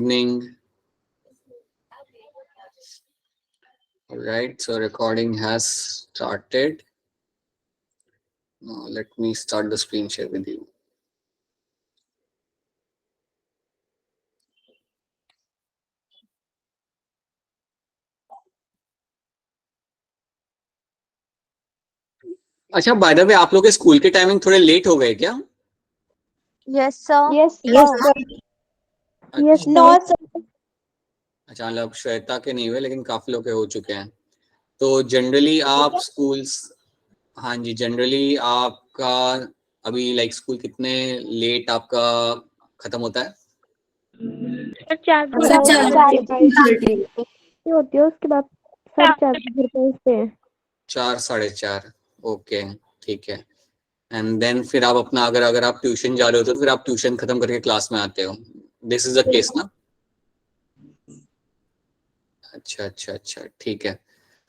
Evening. All right, so recording has started. Now let me start the screen share with you. अच्छा, by the way आप लोग के school के timing थोड़े late हो गए क्या? Yes, sir. Yes, Yes, sir. sir. Yes, अच्छा, not sir. अच्छा, मतलब श्वेता के नहीं हुए लेकिन काफी लोग के हो चुके हैं। तो जनरली आप स्कूल्स, हाँ जी, जनरली आपका अभी लाइक स्कूल कितने लेट आपका खत्म होता है? होती है उसके बाद 4:30 घर पहुंचते हैं। 4 साढ़े 4। ओके, ठीक है। एंड देन फिर आप अपना अगर आप ट्यूशन जा रहे हो तो फिर आप ट्यूशन खत्म करके क्लास में आते हो। दिस इज द केस ना? अच्छा अच्छा अच्छा, ठीक है।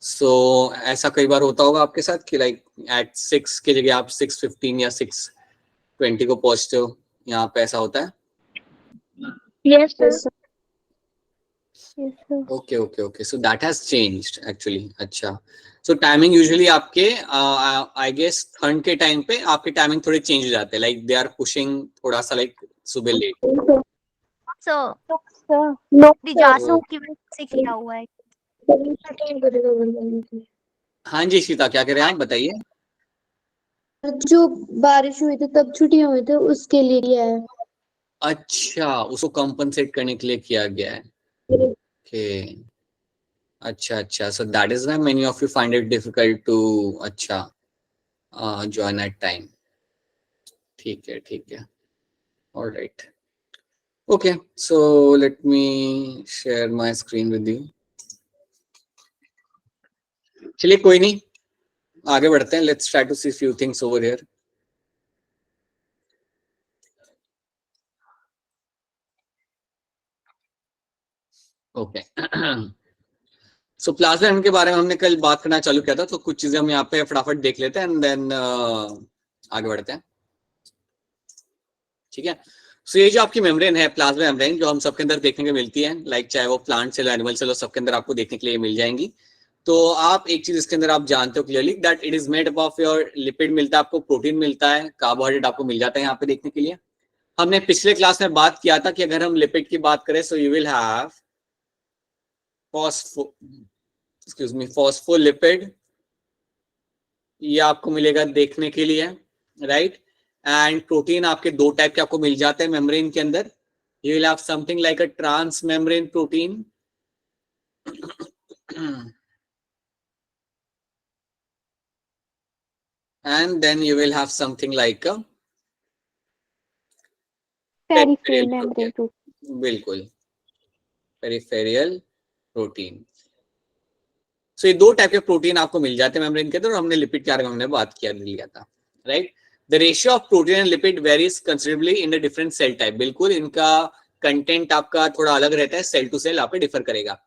सो ऐसा कई बार होता होगा आपके साथ कि लाइक एट 6 की जगह आप 6:15 या 6:20 को पहुंचते हो, यहाँ पे ऐसा होता है? Yes, sir. Yes, sir. Okay okay okay, so that has changed actually. अच्छा, सो टाइमिंग यूजुअली आपके आई गेस ठंड के टाइम पे आपके टाइमिंग थोड़े चेंज हो जाते हैं, लाइक दे आर पुशिंग थोड़ा सा लाइक सुबह लेट। So, No, डिजास्टर की वजह से किया हुआ है। हाँ जी शीता, क्या कह रहे हैं आप, बताइए। जो बारिश हुई थी तब छुट्टियां हुई थी उसके लिए किया है। अच्छा, उसको कंपनसेट करने के लिए किया गया है। ओके, अच्छा अच्छा, so that is why many of you find it difficult to अच्छा जॉइन एट टाइम। ठीक है ठीक है, alright. Okay, so let me share my screen with you. चलिए कोई नहीं, आगे बढ़ते हैं। Let's try to see few things over here. Okay, so plasma एम के बारे में हमने कल बात करना चालू किया था, तो कुछ चीजें हम यहाँ पे फटाफट देख लेते हैं एंड देन आगे बढ़ते हैं। ठीक है, सो ये जो आपकी मेम्ब्रेन है, प्लाज्मा मेम्ब्रेन, जो हम सबके अंदर देखने को मिलती है, लाइक चाहे वो प्लांट सेल, एनिमल सेल, सबके अंदर आपको देखने के लिए मिल जाएंगी। तो आप एक चीज इसके अंदर आप जानते हो clearly that it is made up of your lipid मिलता है, आपको प्रोटीन मिलता है, कार्बोहाइड्रेट आपको मिल जाता है यहाँ पे देखने के लिए। हमने पिछले क्लास में बात किया था कि अगर हम लिपिड की बात करें, सो यू विल हैव फॉस्फोलिपिड, ये आपको मिलेगा देखने के लिए, राइट। एंड प्रोटीन आपके दो टाइप के आपको मिल जाते हैं मेम्ब्रेन के अंदर। You will have something like a trans membrane protein and then you will have something like a peripheral peripheral membrane protein। बिल्कुल, पेरिफेरियल प्रोटीन। सो ये दो टाइप के प्रोटीन आपको मिल जाते हैं मेम्ब्रेन के अंदर, और हमने लिपिड के बारे में हमने बात किया लिया था, right. The ratio of protein and lipid varies considerably in the different cell type. बिल्कुल, इनका कंटेंट आपका थोड़ा अलग रहता है, सेल टू सेल आप पे डिफर करेगा।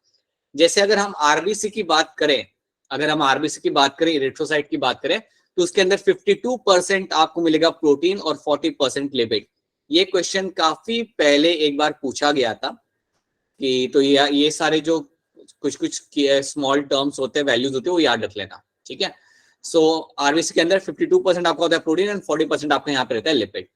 जैसे अगर हम आरबीसी की बात करें, अगर हम आरबीसी की बात करें, इरिथ्रोसाइट की बात करें, तो उसके अंदर 52% आपको मिलेगा प्रोटीन और 40% लिपिड। ये क्वेश्चन काफी पहले एक बार पूछा गया था कि, तो ये सारे जो कुछ कुछ स्मॉल टर्म्स होते हैं, वैल्यूज होते हैं, वो याद रख लेना, ठीक है। सो आरबीसी के अंदर 52% आपका होता है प्रोटीन एंड 40% आपका यहाँ पे रहता है lipid.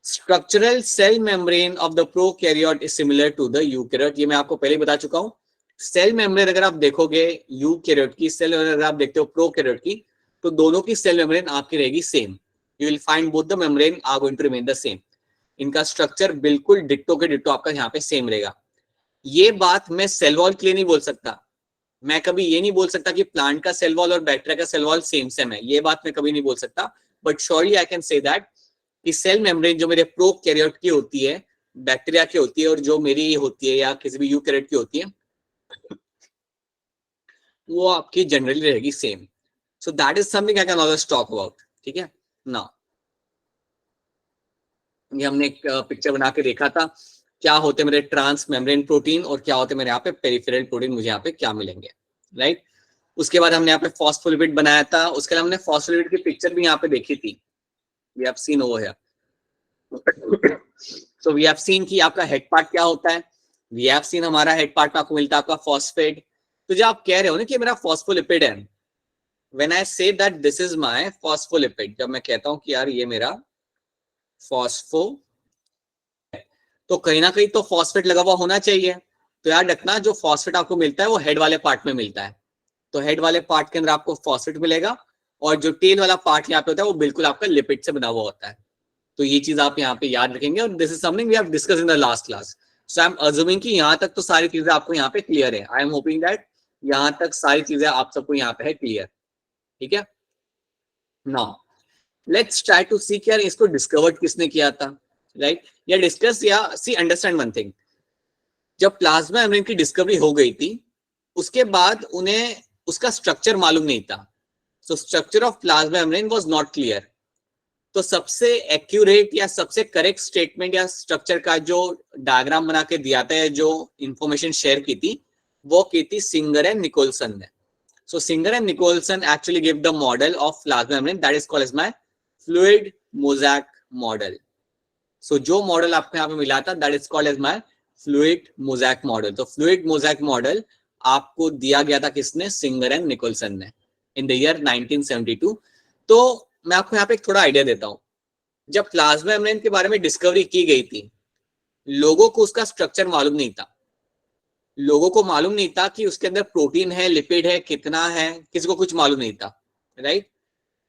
Structural cell membrane of the prokaryote is similar to the eukaryote, ये मैं आपको पहले बता चुका हूँ। सेल मेम्ब्रेन अगर आप देखोगे यूकैरियोट की, सेल अगर आप देखते हो प्रोकैरियोट की, तो दोनों की सेल मेम्ब्रेन आपकी रहेगी same. You will find both the membrane are going to remain the same. इनका स्ट्रक्चर बिल्कुल डिट्टो के डिट्टो आपका यहाँ पे सेम रहेगा। ये बात मैं सेल वॉल के लिए नहीं बोल सकता, मैं कभी ये नहीं बोल सकता कि प्लांट का सेल वॉल और बैक्टीरिया का सेल वॉल सेम सेम है, ये बात मैं कभी नहीं बोल सकता। But surely I can say that कि सेल मेम्ब्रेन जो मेरे प्रोकैरियोट की होती है, बैक्टीरिया की होती है, और जो मेरी होती है या किसी भी यूकैरियोट की होती है, वो आपकी जनरली रहेगी same. So that is something I can always talk about, ठीक है ना। ये हमने एक पिक्चर बना के देखा था, क्या होते मेरे ट्रांस मेम्ब्रेन प्रोटीन और क्या होते मेरे यहाँ पे पेरिफेरल प्रोटीन, मुझे यहाँ पे क्या मिलेंगे, राइट। उसके बाद हमने यहाँ पे फॉस्फोलिपिड बनाया था, उसके बाद हमने फॉस्फोलिपिड की पिक्चर भी यहाँ पे देखी थी, we have seen over here. So we have seen कि आपका हेड पार्ट क्या होता है, वी हैव सीन हमारा हेड पार्ट में आपको मिलता है आपका फॉस्फेट। तो जब आप कह रहे हो ना कि मेरा फॉस्फोलिपिड है, when I say that this is my phospholipid, जब मैं कहता हूं कि यार ये मेरा फॉस्फो, तो कहीं ना कहीं तो फॉस्फेट लगा हुआ होना चाहिए। तो याद रखना जो फॉस्फेट आपको मिलता है वो हेड वाले पार्ट में मिलता है, तो हेड वाले पार्ट के अंदर आपको फॉस्फेट मिलेगा, और जो टेल वाला पार्ट यहाँ पे होता है वो बिल्कुल आपका लिपिड से बना हुआ होता है। तो ये चीज आप यहाँ पे याद रखेंगे, और this is something we have discuss in the last class. So I am assuming कि यहाँ तक तो सारी चीजें आपको यहाँ पे क्लियर है। आई एम होपिंग दैट यहाँ तक सारी चीजें आप सबको यहाँ पे है क्लियर। ठीक है, नाउ लेट्स ट्राई टू सी कि यार इसको डिस्कवर्ड किसने किया था, राइट? या डिस्कस या सी अंडरस्टैंड वन थिंग, जब प्लाज्मा मेम्ब्रेन की डिस्कवरी हो गई थी उसके बाद उन्हें उसका स्ट्रक्चर मालूम नहीं था। So structure of plasma membrane was not clear. तो सबसे एक्यूरेट या सबसे करेक्ट स्टेटमेंट या स्ट्रक्चर का जो डायग्राम बना के दिया था, जो इंफॉर्मेशन शेयर की थी, वो की थी सिंगर एंड निकोलसन ने। So Singer and Nicholson actually gave the model of plasma membrane that is called as my fluid mosaic model. So जो मॉडल आपको यहाँ पे मिला था that is called as my fluid mosaic model. तो fluid mosaic model आपको दिया गया था किसने? Singer and Nicholson ने in the year 1972. तो मैं आपको यहाँ पे एक थोड़ा आइडिया देता हूँ। जब प्लाज्मा मेम्ब्रेन के बारे में डिस्कवरी की गई थी, लोगों को उसका स्ट्रक्चर मालूम नहीं था। लोगों को मालूम नहीं था कि उसके अंदर प्रोटीन है, लिपिड है, कितना है, किसी को कुछ मालूम नहीं था, राइट?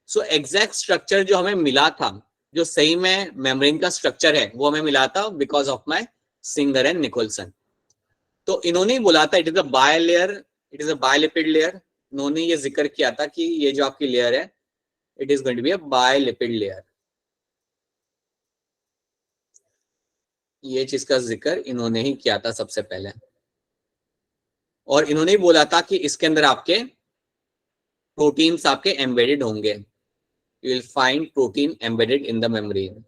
सो एग्जैक्ट स्ट्रक्चर जो हमें मिला था, जो सही में मेम्ब्रेन का स्ट्रक्चर है, वो हमें मिला था because of my Singer and Nicolson. तो इन्होंने बोला था it is a bilayer, it is a bilipid layer. इन्होंने ये जिक्र किया था कि ये जो आपकी लेयर है it is going to be a bilipid layer. ये चीज का जिक्र इन्होंने ही किया था सबसे पहले, और इन्होंने बोला था कि इसके अंदर आपके प्रोटीन्स आपके एम्बेडेड होंगे। You will find protein embedded in the membrane,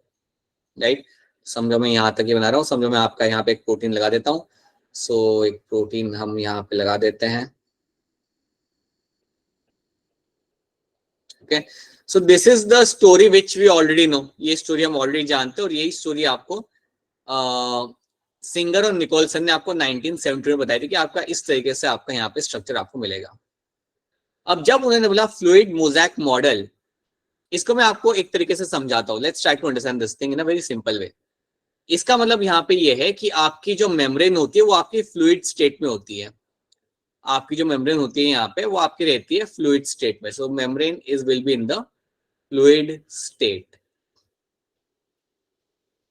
right? समझो मैं यहाँ तक ये बना रहा हूँ, समझो मैं आपका यहाँ पे एक प्रोटीन लगा देता हूँ। सो एक प्रोटीन हम यहाँ पे लगा देते हैं। Okay, so this is the story which we already know. ये स्टोरी हम ऑलरेडी जानते हैं, और यही स्टोरी आपको सिंगर और निकोलसन ने आपको 1970 में बताई थी कि आपका इस तरीके से आपका यहाँ पे स्ट्रक्चर आपको मिलेगा। अब जब उन्होंने बोला फ्लूइड मोज़ैक मॉडल, इसको मैं आपको एक तरीके से समझाता हूँ। Let's try to understand this thing in a very simple way. इसका मतलब यहाँ पे ये है कि आपकी जो मेम्ब्रेन होती है वो आपकी फ्लूइड स्टेट में होती है। आपकी जो मेम्ब्रेन होती है यहाँ पे वो आपकी रहती है फ्लूइड स्टेट में। So membrane is will be in the fluid state.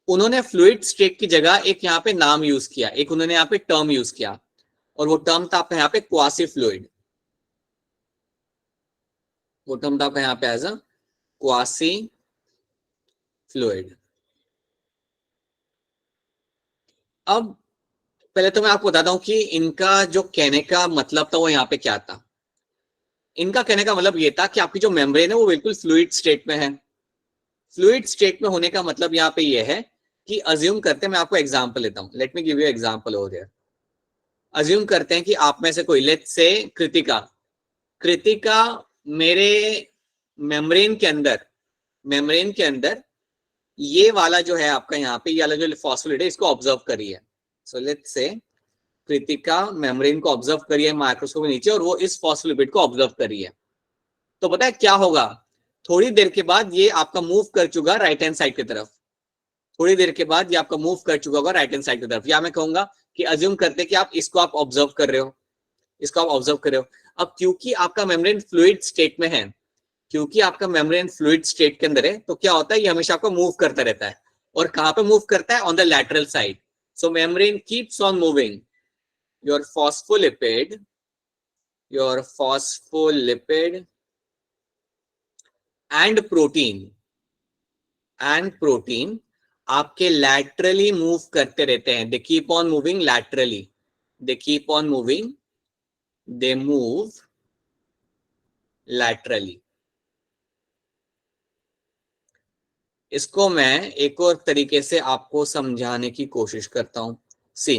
उन्होंने फ्लूइड स्टेट की जगह एक यहाँ पे नाम यूज किया, एक उन्होंने यहाँ पे टर्म यूज किया, और वो टर्म था आपका यहाँ पे क्वासी फ्लूइड। वो टर्म था आपका यहाँ पे एज अ क्वासी फ्लूइड। अब पहले तो मैं आपको बताता हूं कि इनका जो कहने का मतलब था वो यहाँ पे क्या था। इनका कहने का मतलब ये था कि आपकी जो मेम्ब्रेन है वो बिल्कुल फ्लूइड स्टेट में है। फ्लूइड स्टेट में होने का मतलब यहाँ पे ये है कि अज्यूम करते हैं, मैं आपको एग्जांपल लेता हूं, let me give you example over here. Assume करते हैं कि आप में से कोई, लेट्स से कृतिका, कृतिका मेरे मेम्ब्रेन के अंदर ये वाला जो है आपका यहाँ पे, ये वाला जो फॉस्फोलिपिड है इसको ऑब्जर्व करिए। So let's say Kritika membrane को ऑब्जर्व करिए माइक्रोस्कोप के नीचे, और वो इस फॉस्फोलिपिड को ऑब्जर्व करिए। तो पता है क्या होगा? थोड़ी देर के बाद ये आपका मूव कर चुका राइट हैंड साइड की तरफ। थोड़ी देर के बाद ये आपका मूव कर चुका होगा राइट हैंड साइड की तरफ। या मैं कहूंगा कि अज्यूम करते कि आप इसको आप ऑब्जर्व कर रहे हो, इसको आप ऑब्जर्व कर रहे हो। अब क्योंकि आपका मेम्ब्रेन फ्लूइड स्टेट में है, क्योंकि आपका मेम्ब्रेन फ्लूइड स्टेट के अंदर है, तो क्या होता है ये हमेशा आपको मूव करता रहता है। और कहां पे मूव करता है? On the lateral side. So membrane keeps on moving. your phospholipid and protein आपके laterally move करते रहते हैं। they keep on moving laterally, they move laterally। इसको मैं एक और तरीके से आपको समझाने की कोशिश करता हूं। सी,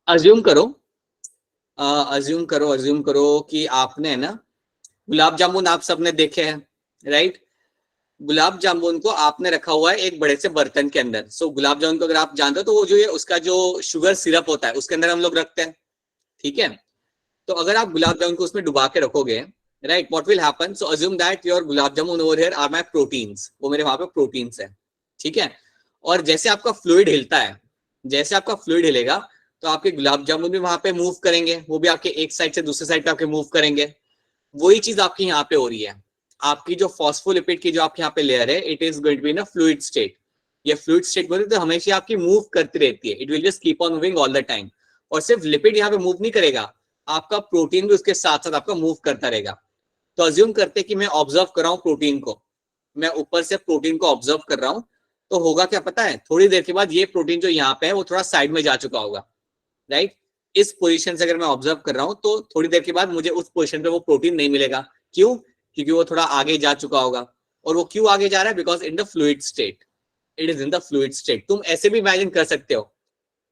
अज्यूम करो कि आपने ना गुलाब जामुन आप सबने देखे हैं, राइट? गुलाब जामुन को आपने रखा हुआ है एक बड़े से बर्तन के अंदर। सो गुलाब जामुन को अगर आप जानते हो तो वो जो है उसका जो शुगर सिरप होता है उसके अंदर हम लोग रखते हैं, ठीक है। तो अगर आप गुलाब जामुन को उसमें डुबा के रखोगे, right, what will happen, so assume that your gulab jamun over here are my proteins, वो मेरे वहां पे प्रोटीन्स है, ठीक है। और जैसे आपका फ्लूइड हिलता है, जैसे आपका फ्लूइड हिलेगा तो आपके गुलाब जामुन भी वहां पे मूव करेंगे, वो भी आपके एक साइड से दूसरे साइड पे आपके मूव करेंगे। वही चीज आपकी यहाँ पे हो रही है। आपकी जो फॉस्फोलिपिड की जो आपके यहाँ पे लेयर है, it is going to be in a fluid state. ये फ्लूइड स्टेट बोलते तो हमेशा आपकी मूव करती रहती है, it will just keep on moving all the time. और सिर्फ लिपिड यहाँ पे मूव नहीं करेगा, आपका प्रोटीन भी उसके साथ साथ आपका मूव करता रहेगा। तो अज्यूम करते कि मैं ऑब्जर्व कर रहा हूँ प्रोटीन को, मैं ऊपर से प्रोटीन को ऑब्जर्व कर रहा हूँ, तो होगा क्या पता है, थोड़ी देर के बाद ये प्रोटीन जो यहाँ पे है वो थोड़ा साइड में जा चुका होगा, राइट। इस पोजीशन से अगर मैं ऑब्जर्व कर रहा हूँ तो थोड़ी देर के बाद मुझे उस पोजीशन पे वो प्रोटीन नहीं मिलेगा। क्यों? क्योंकि वो थोड़ा आगे जा चुका होगा। और वो क्यों आगे जा रहा है? Because in the fluid state, it is in the fluid state. तुम ऐसे भी इमेजिन कर सकते हो,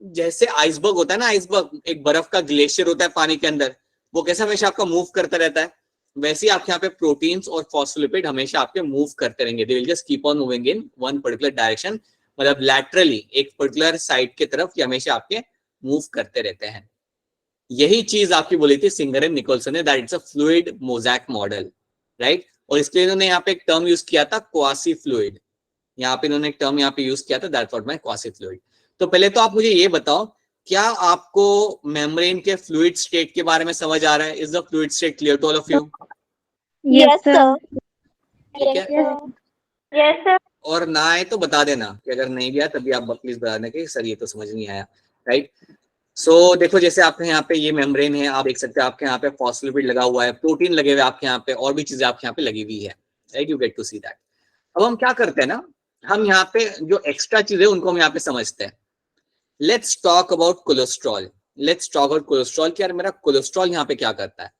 जैसे आइसबर्ग होता है ना, आइसबर्ग एक बर्फ का ग्लेशियर होता है पानी के अंदर, वो कैसा हमेशा आपका मूव करता रहता है, वैसे ही आपके यहाँ पे प्रोटीन्स और फॉस्फोलिपिड हमेशा आपके मूव करते रहेंगे, they will just keep on moving in one particular direction, मतलब लैटरली एक पर्टिकुलर साइड की तरफ ये हमेशा आपके मूव करते रहते हैं। यही चीज आपकी बोली थी सिंगर एंड निकोलसन ने, that it's a fluid mosaic model, right. और इसके लिए इन्होंने यहाँ पे एक टर्म यूज किया था क्वासी फ्लूइड, यहाँ पे इन्होंने एक टर्म यहाँ पे यूज किया था, that's what my quasi fluid. तो पहले तो आप मुझे ये बताओ, क्या आपको मेम्ब्रेन के फ्लूइड स्टेट के बारे में समझ आ रहा है? Is the fluid state clear to all of you? Yes, sir. ठीक है, Yes, sir. और ना आए तो बता देना कि अगर नहीं गया तभी आप प्लीज बता देना कि सर ये तो समझ नहीं आया, राइट। सो देखो, जैसे आपके यहाँ पे ये मेम्ब्रेन है, आप देख सकते हैं आपके यहाँ पे फॉस्फोलिपिड लगा हुआ है, प्रोटीन लगे हुए आपके यहाँ पे, और भी चीजें आपके यहाँ पे लगी हुई है, right, you get to see that. अब हम क्या करते हैं ना, हम यहाँ पे जो एक्स्ट्रा चीजें उनको हम यहाँ पे समझते हैं। Let's talk about cholesterol, let's talk about cholesterol कि यार मेरा कोलेस्ट्रॉल यहाँ पे क्या करता है।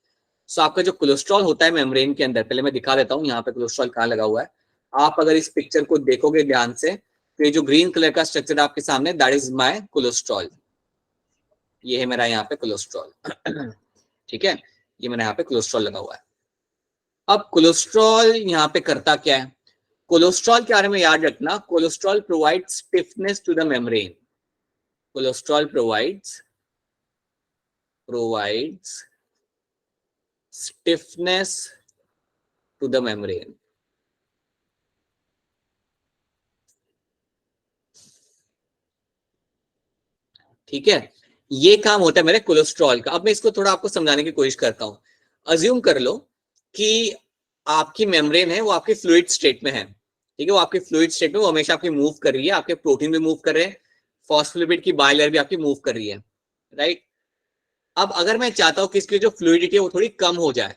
सो आपका जो कोलेस्ट्रॉल होता है मेम्ब्रेन के अंदर, पहले मैं दिखा देता हूँ यहाँ पे कोलेस्ट्रॉल कहाँ लगा हुआ है। आप अगर इस पिक्चर को देखोगे ध्यान से तो ये जो ग्रीन कलर का स्ट्रक्चर आपके सामने, दैट इज माय कोलेस्ट्रॉल, ये है मेरा यहाँ पे कोलेस्ट्रॉल, ठीक है, ये मेरा यहाँ पे कोलेस्ट्रॉल लगा हुआ है। अब कोलेस्ट्रॉल यहाँ पे करता क्या है? कोलेस्ट्रॉल के बारे में याद रखना, cholesterol provides stiffness to the membrane, cholesterol provides stiffness to the membrane। ठीक है, ये काम होता है मेरे कोलेस्ट्रॉल का। अब मैं इसको थोड़ा आपको समझाने की कोशिश करता हूं। अज्यूम कर लो कि आपकी मेम्ब्रेन है वो आपकी फ्लूइड स्टेट में है, ठीक है, वो आपकी फ्लूइड स्टेट में वो हमेशा आपकी मूव कर रही है, आपके प्रोटीन भी मूव कर रहे हैं, फॉस्फोलिपिड की बाइलेयर भी आपकी मूव कर रही है, राइट। अब अगर मैं चाहता हूं कि इसकी जो फ्लूइडिटी है वो थोड़ी कम हो जाए,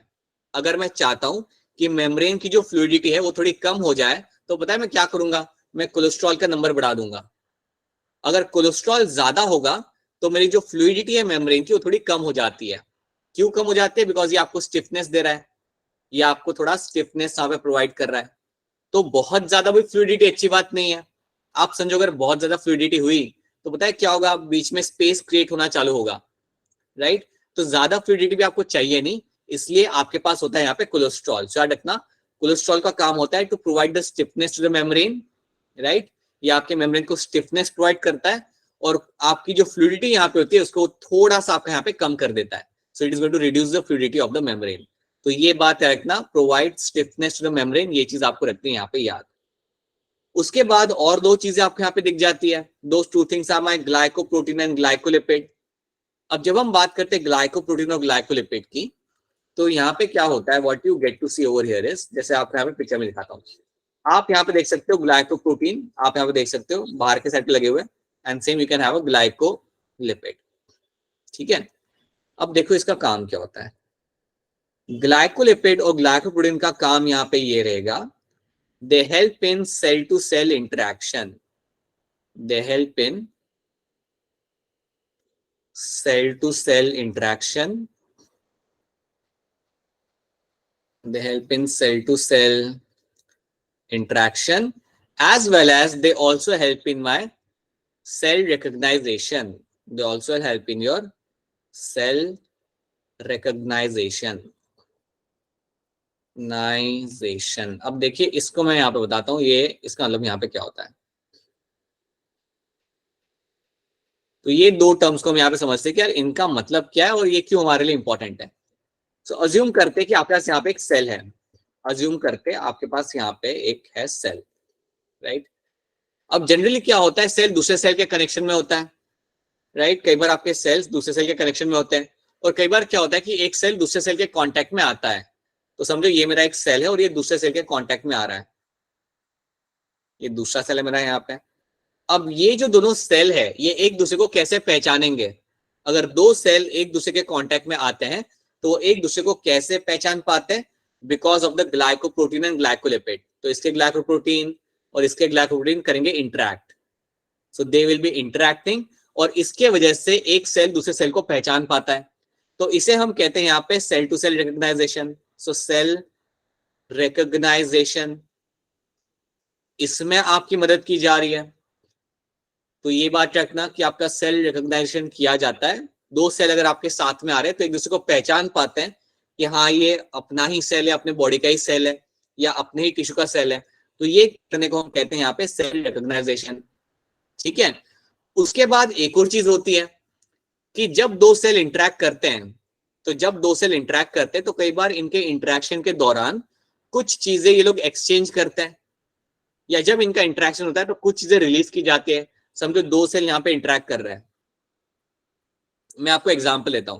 अगर मैं चाहता हूं कि मेम्ब्रेन की जो फ्लूइडिटी है वो थोड़ी कम हो जाए, तो पता है मैं क्या करूंगा? मैं कोलेस्ट्रॉल का नंबर बढ़ा दूंगा। अगर कोलेस्ट्रॉल ज्यादा होगा तो मेरी जो फ्लूइडिटी है मेम्ब्रेन की वो थोड़ी कम हो जाती है। क्यों कम हो जाती है? बिकॉज ये आपको स्टिफनेस दे रहा है, ये आपको थोड़ा स्टिफनेस यहाँ पे प्रोवाइड कर रहा है। तो बहुत ज्यादा भी फ्लूइडिटी अच्छी बात नहीं है। आप समझो अगर बहुत ज्यादा फ्लूइडिटी हुई तो पता है क्या होगा? बीच में स्पेस क्रिएट होना चालू होगा, राइट। तो ज्यादा फ्लूइडिटी भी आपको चाहिए नहीं, इसलिए आपके पास होता है यहाँ पे कोलेस्ट्रॉल। याद रखना, कोलेस्ट्रॉल का काम होता है to provide the stiffness to the membrane, right. ये आपके मेम्ब्रेन को स्टिफनेस प्रोवाइड करता है और आपकी जो फ्लूइडिटी यहाँ पे होती है उसको थोड़ा सा आपका यहाँ पे कम कर देता है। So it is going to reduce the fluidity of the membrane. तो ये बात रखना, provide stiffness to the membrane, ये चीज आपको रखनी है यहाँ पे याद। उसके बाद और दो चीजें आपको यहाँ पे दिख जाती है, दो two things are my glycoprotein and glycolipid. अब जब हम बात करते हैं ग्लाइकोप्रोटीन और ग्लाइकोलिपिड की, तो यहाँ पे क्या होता है, what you get to see over here is, जैसे आपको यहाँ पे पिक्चर में दिखाता हूँ, आप यहाँ पे देख सकते हो ग्लाइकोप्रोटीन, आप यहाँ पे देख सकते हो बाहर के साइड पे लगे हुए, and same you can have a glycolipid, ठीक है। अब देखो इसका काम क्या होता है। ग्लाइकोलिपिड और ग्लाइकोप्रोटीन का काम यहाँ पे ये रहेगा, they help in cell to cell interaction, they help in cell to cell interaction, they help in cell to cell interaction, as well as they also help in my cell recognition, they also help in your cell recognition, recognisation. अब देखिए इसको मैं यहाँ पे बताता हूँ, ये इसका मतलब यहाँ पे क्या होता है। तो ये दो टर्म्स को हम यहाँ पे समझते हैं कि यार इनका मतलब क्या है और ये क्यों हमारे लिए इंपॉर्टेंट है। सो अज्यूम करते कि आपके पास यहाँ पे एक सेल है, अज्यूम करते आपके पास यहाँ पे एक है सेल, राइट। अब जनरली क्या होता है, सेल दूसरे सेल के कनेक्शन में होता है, राइट। कई बार आपके सेल्स दूसरे सेल के कनेक्शन में होते हैं, और कई बार क्या होता है कि एक सेल दूसरे सेल के कांटेक्ट में आता है। तो समझो ये मेरा एक सेल है और ये दूसरे सेल के कांटेक्ट में आ रहा है, ये दूसरा सेल है मेरा यहाँ पे। अब ये जो दोनों सेल है ये एक दूसरे को कैसे पहचानेंगे। अगर दो सेल एक दूसरे के कांटेक्ट में आते हैं तो वो एक दूसरे को कैसे पहचान पाते हैं, because of the glycoprotein and glycolipid. तो इसके ग्लाइकोप्रोटीन और इसके ग्लाइकोप्रोटीन करेंगे interact, so they will be interacting, और इसके वजह से एक सेल दूसरे सेल को पहचान पाता है। तो इसे हम कहते हैं यहाँ पे cell to cell recognisation. So cell recognisation, इसमें आपकी मदद की जा रही है। तो ये बात रखना कि आपका सेल रिकग्नाइजेशन किया जाता है। दो सेल अगर आपके साथ में आ रहे हैं तो एक दूसरे को पहचान पाते हैं कि हाँ ये अपना ही सेल है, अपने बॉडी का ही सेल है या अपने ही टिश्यू का सेल है। तो ये करने को हम कहते हैं यहाँ पे सेल रिकग्नाइजेशन, ठीक है। उसके बाद एक और चीज होती है कि जब दो सेल इंटरेक्ट करते हैं, तो जब दो सेल इंटरेक्ट करते हैं तो कई बार इनके इंटरेक्शन के दौरान कुछ चीजें ये लोग एक्सचेंज करते हैं, या जब इनका इंटरेक्शन होता है तो कुछ चीजें रिलीज की जाती है। समझो दो सेल यहाँ पे इंटरेक्ट कर रहे हैं, मैं आपको एग्जांपल लेता हूं,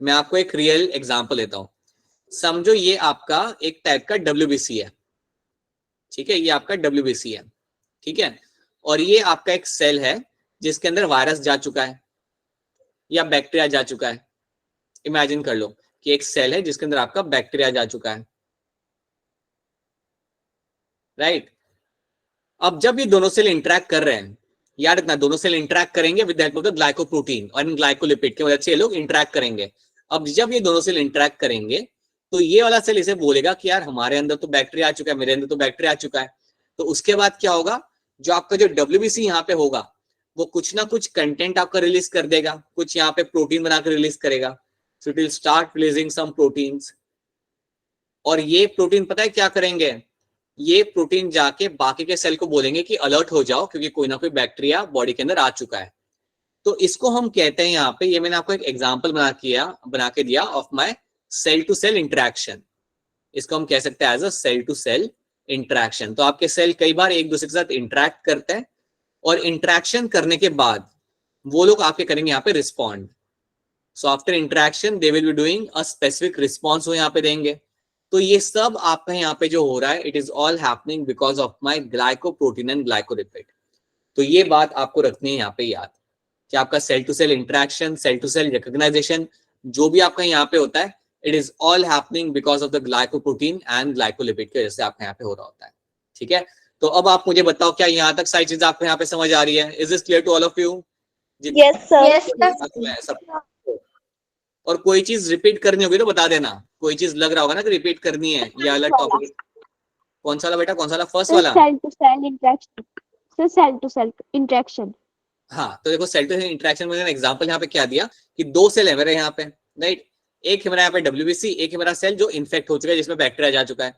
मैं आपको एक रियल एग्जांपल लेता हूं। समझो ये आपका एक टाइप का WBC है, ठीक है, ये आपका WBC है, ठीक है। और ये आपका एक सेल है जिसके अंदर वायरस जा चुका है या बैक्टीरिया जा चुका है। इमेजिन कर लो कि एक सेल है जिसके अंदर आपका बैक्टीरिया जा चुका है, राइट। अब जब ये दोनों सेल इंटरेक्ट कर रहे हैं, याद रखना दोनों सेल इंटरेक्ट करेंगे with the help of the glycoprotein और इन ग्लाइकोलिपिड की वजह से ये लोग इंटरेक्ट करेंगे। अब जब ये दोनों सेल इंटरेक्ट करेंगे तो ये वाला सेल इसे बोलेगा कि यार हमारे अंदर तो बैक्टीरिया आ चुका है, मेरे अंदर तो बैक्टीरिया आ चुका है। तो उसके बाद क्या होगा, जो आपका जो WBC यहाँ पे होगा वो कुछ ना कुछ कंटेंट आपका रिलीज कर देगा, कुछ यहाँ पे प्रोटीन बनाकर रिलीज करेगा। So it will start releasing some proteins, और ये प्रोटीन पता है क्या करेंगे, ये प्रोटीन जाके बाकी के सेल को बोलेंगे कि अलर्ट हो जाओ क्योंकि कोई ना कोई बैक्टीरिया बॉडी के अंदर आ चुका है। तो इसको हम कहते हैं यहाँ पे, ये मैंने आपको एक एग्जांपल बना के दिया of my cell to cell interaction. इसको हम कह सकते हैं as a cell to cell interaction. तो आपके सेल कई बार एक दूसरे के साथ इंटरेक्ट करते हैं और इंटरेक्शन करने के बाद वो लोग आपके करेंगे यहाँ पे respond. So after interaction they will be doing a specific response, वो यहाँ पे देंगे। तो ये सब आपका यहाँ पे जो हो रहा है, it is all happening because of my glycoprotein and glycolipid. तो ये बात आपको रखनी है यहाँ पे याद कि आपका cell to cell interaction, cell to cell recognisation जो भी आपका यहाँ पे होता है, it is all happening because of the glycoprotein and glycolipid की वजह से आपका यहाँ पे हो रहा होता है, ठीक है। तो अब आप मुझे बताओ क्या यहाँ तक सारी चीजें आपको यहाँ पे समझ आ रही है? Is this clear to all of you? Yes, sir. और कोई चीज रिपीट करनी होगी तो बता देना, कोई चीज लग रहा होगा ना कि रिपीट करनी है, ये अलग टॉपिक। कौन सा वाला बेटा, कौन सा वाला, फर्स्ट वाला? Cell to cell interaction. So cell to cell interaction. हाँ, तो देखो सेल टू सेल इंटरेक्शन में एग्जांपल यहाँ पे क्या दिया कि दो सेल है मेरे यहाँ पे, राइट। एक है मेरा यहाँ पे WBC, एक है मेरा सेल जो इन्फेक्ट हो चुका है जिसमें बैक्टीरिया जा चुका है।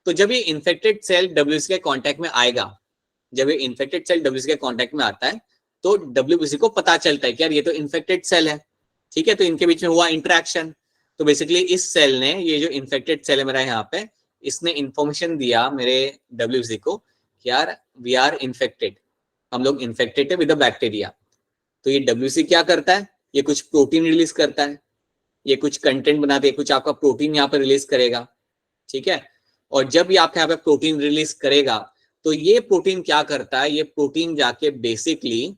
तो जब ये इन्फेक्टेड सेल WBC के कांटेक्ट में आएगा, जब ये इन्फेक्टेड सेल WBC के कांटेक्ट में आता है तो WBC को पता चलता है कि यार ये तो इन्फेक्टेड सेल है, ठीक है। तो इनके बीच में हुआ इंटरेक्शन। तो बेसिकली इस सेल ने, ये जो इन्फेक्टेड सेल है मेरा यहाँ पे, इसने इंफॉर्मेशन दिया मेरे WBC को कि यार वी आर इन्फेक्टेड, हम लोग इन्फेक्टेड है विद द बैक्टीरिया। तो ये WBC क्या करता है, ये कुछ प्रोटीन रिलीज करता है, ये कुछ कंटेंट बनाते हैं, कुछ आपका प्रोटीन यहाँ पे रिलीज करेगा, ठीक है। और जब ये आपके यहाँ पे प्रोटीन रिलीज करेगा तो ये प्रोटीन क्या करता है, ये प्रोटीन जाके बेसिकली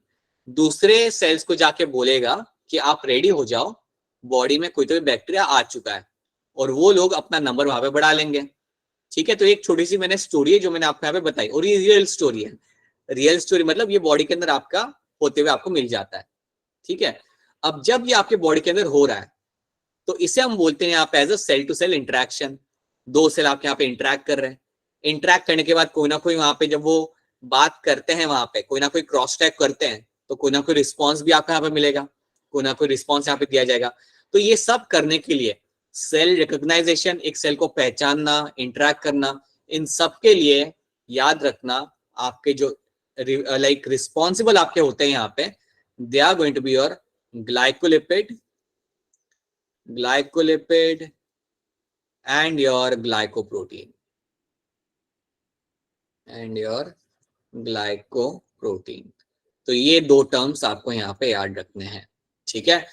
दूसरे सेल्स को जाके बोलेगा कि आप रेडी हो जाओ, बॉडी में कोई तो भी बैक्टीरिया आ चुका है, और वो लोग अपना नंबर वहां पे बढ़ा लेंगे, ठीक है। तो एक छोटी सी मैंने स्टोरी है जो मैंने आपको यहाँ पे बताई, और ये रियल स्टोरी है। रियल स्टोरी मतलब ये बॉडी के अंदर आपका होते हुए आपको मिल जाता है, ठीक है। अब जब ये आपके बॉडी के अंदर हो रहा है तो इसे हम बोलते हैं आप as a cell to cell interaction. दो सेल आपके यहाँ पे इंटरेक्ट कर रहे हैं, इंटरेक्ट करने के बाद कोई ना कोई वहां पे जब वो बात करते हैं, वहां पे कोई ना कोई क्रॉस टैग करते हैं, तो कोई ना कोई रिस्पॉन्स भी आपको यहाँ पे मिलेगा, कोई ना कोई रिस्पॉन्स यहाँ पे दिया जाएगा। तो ये सब करने के लिए सेल रिकॉग्नाइजेशन, एक सेल को पहचानना, इंटरेक्ट करना, इन सब के लिए याद रखना आपके जो लाइक रिस्पॉन्सिबल आपके होते हैं यहाँ पे, they are going to be your glycolipid and your glycoprotein तो ये दो टर्म्स आपको यहाँ पे याद रखने हैं, ठीक है।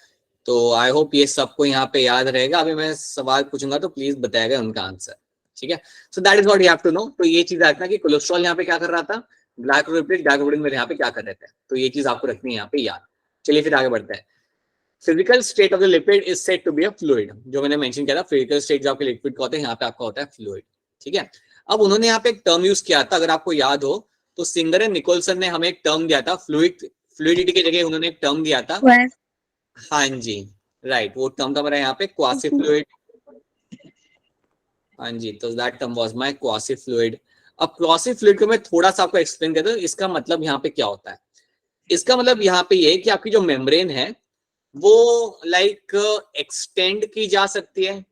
तो आई होप ये सबको यहाँ पे याद रहेगा। अभी मैं सवाल पूछूंगा तो प्लीज बताएगा उनका आंसर, ठीक है। So that is what you have to know. तो ये चीज रखना कि कोलेस्ट्रॉल यहाँ पे क्या कर रहा था, ग्लाइकोलिपिड में यहाँ पे क्या कर रहे थे, तो ये चीज आपको रखनी है यहाँ पे याद। चलिए फिर आगे बढ़ते हैं। Physical state of the lipid is said to be a fluid, जो मैंने मेंशन किया था, फिजिकल स्टेट जो आपके लिक्विड का होता है यहाँ पे आपका होता है फ्लूइड, ठीक है। अब उन्होंने यहाँ पे एक टर्म यूज किया था, अगर आपको याद हो तो सिंगर एंड निकोलसन ने हमें एक टर्म दिया था, फ्लूइडिटी की जगह उन्होंने एक टर्म दिया था। हाँ जी, राइट, वो टर्म था मेरा यहाँ पे क्वासी फ्लूइड। हाँ जी, तो that term was my quasi fluid. अब क्वासी फ्लूइड को मैं थोड़ा सा आपको एक्सप्लेन करता हूँ, इसका मतलब यहाँ पे क्या होता है। इसका मतलब यहाँ पे ये है कि आपकी जो मेम्ब्रेन है वो लाइक एक्सटेंड की जा सकती है,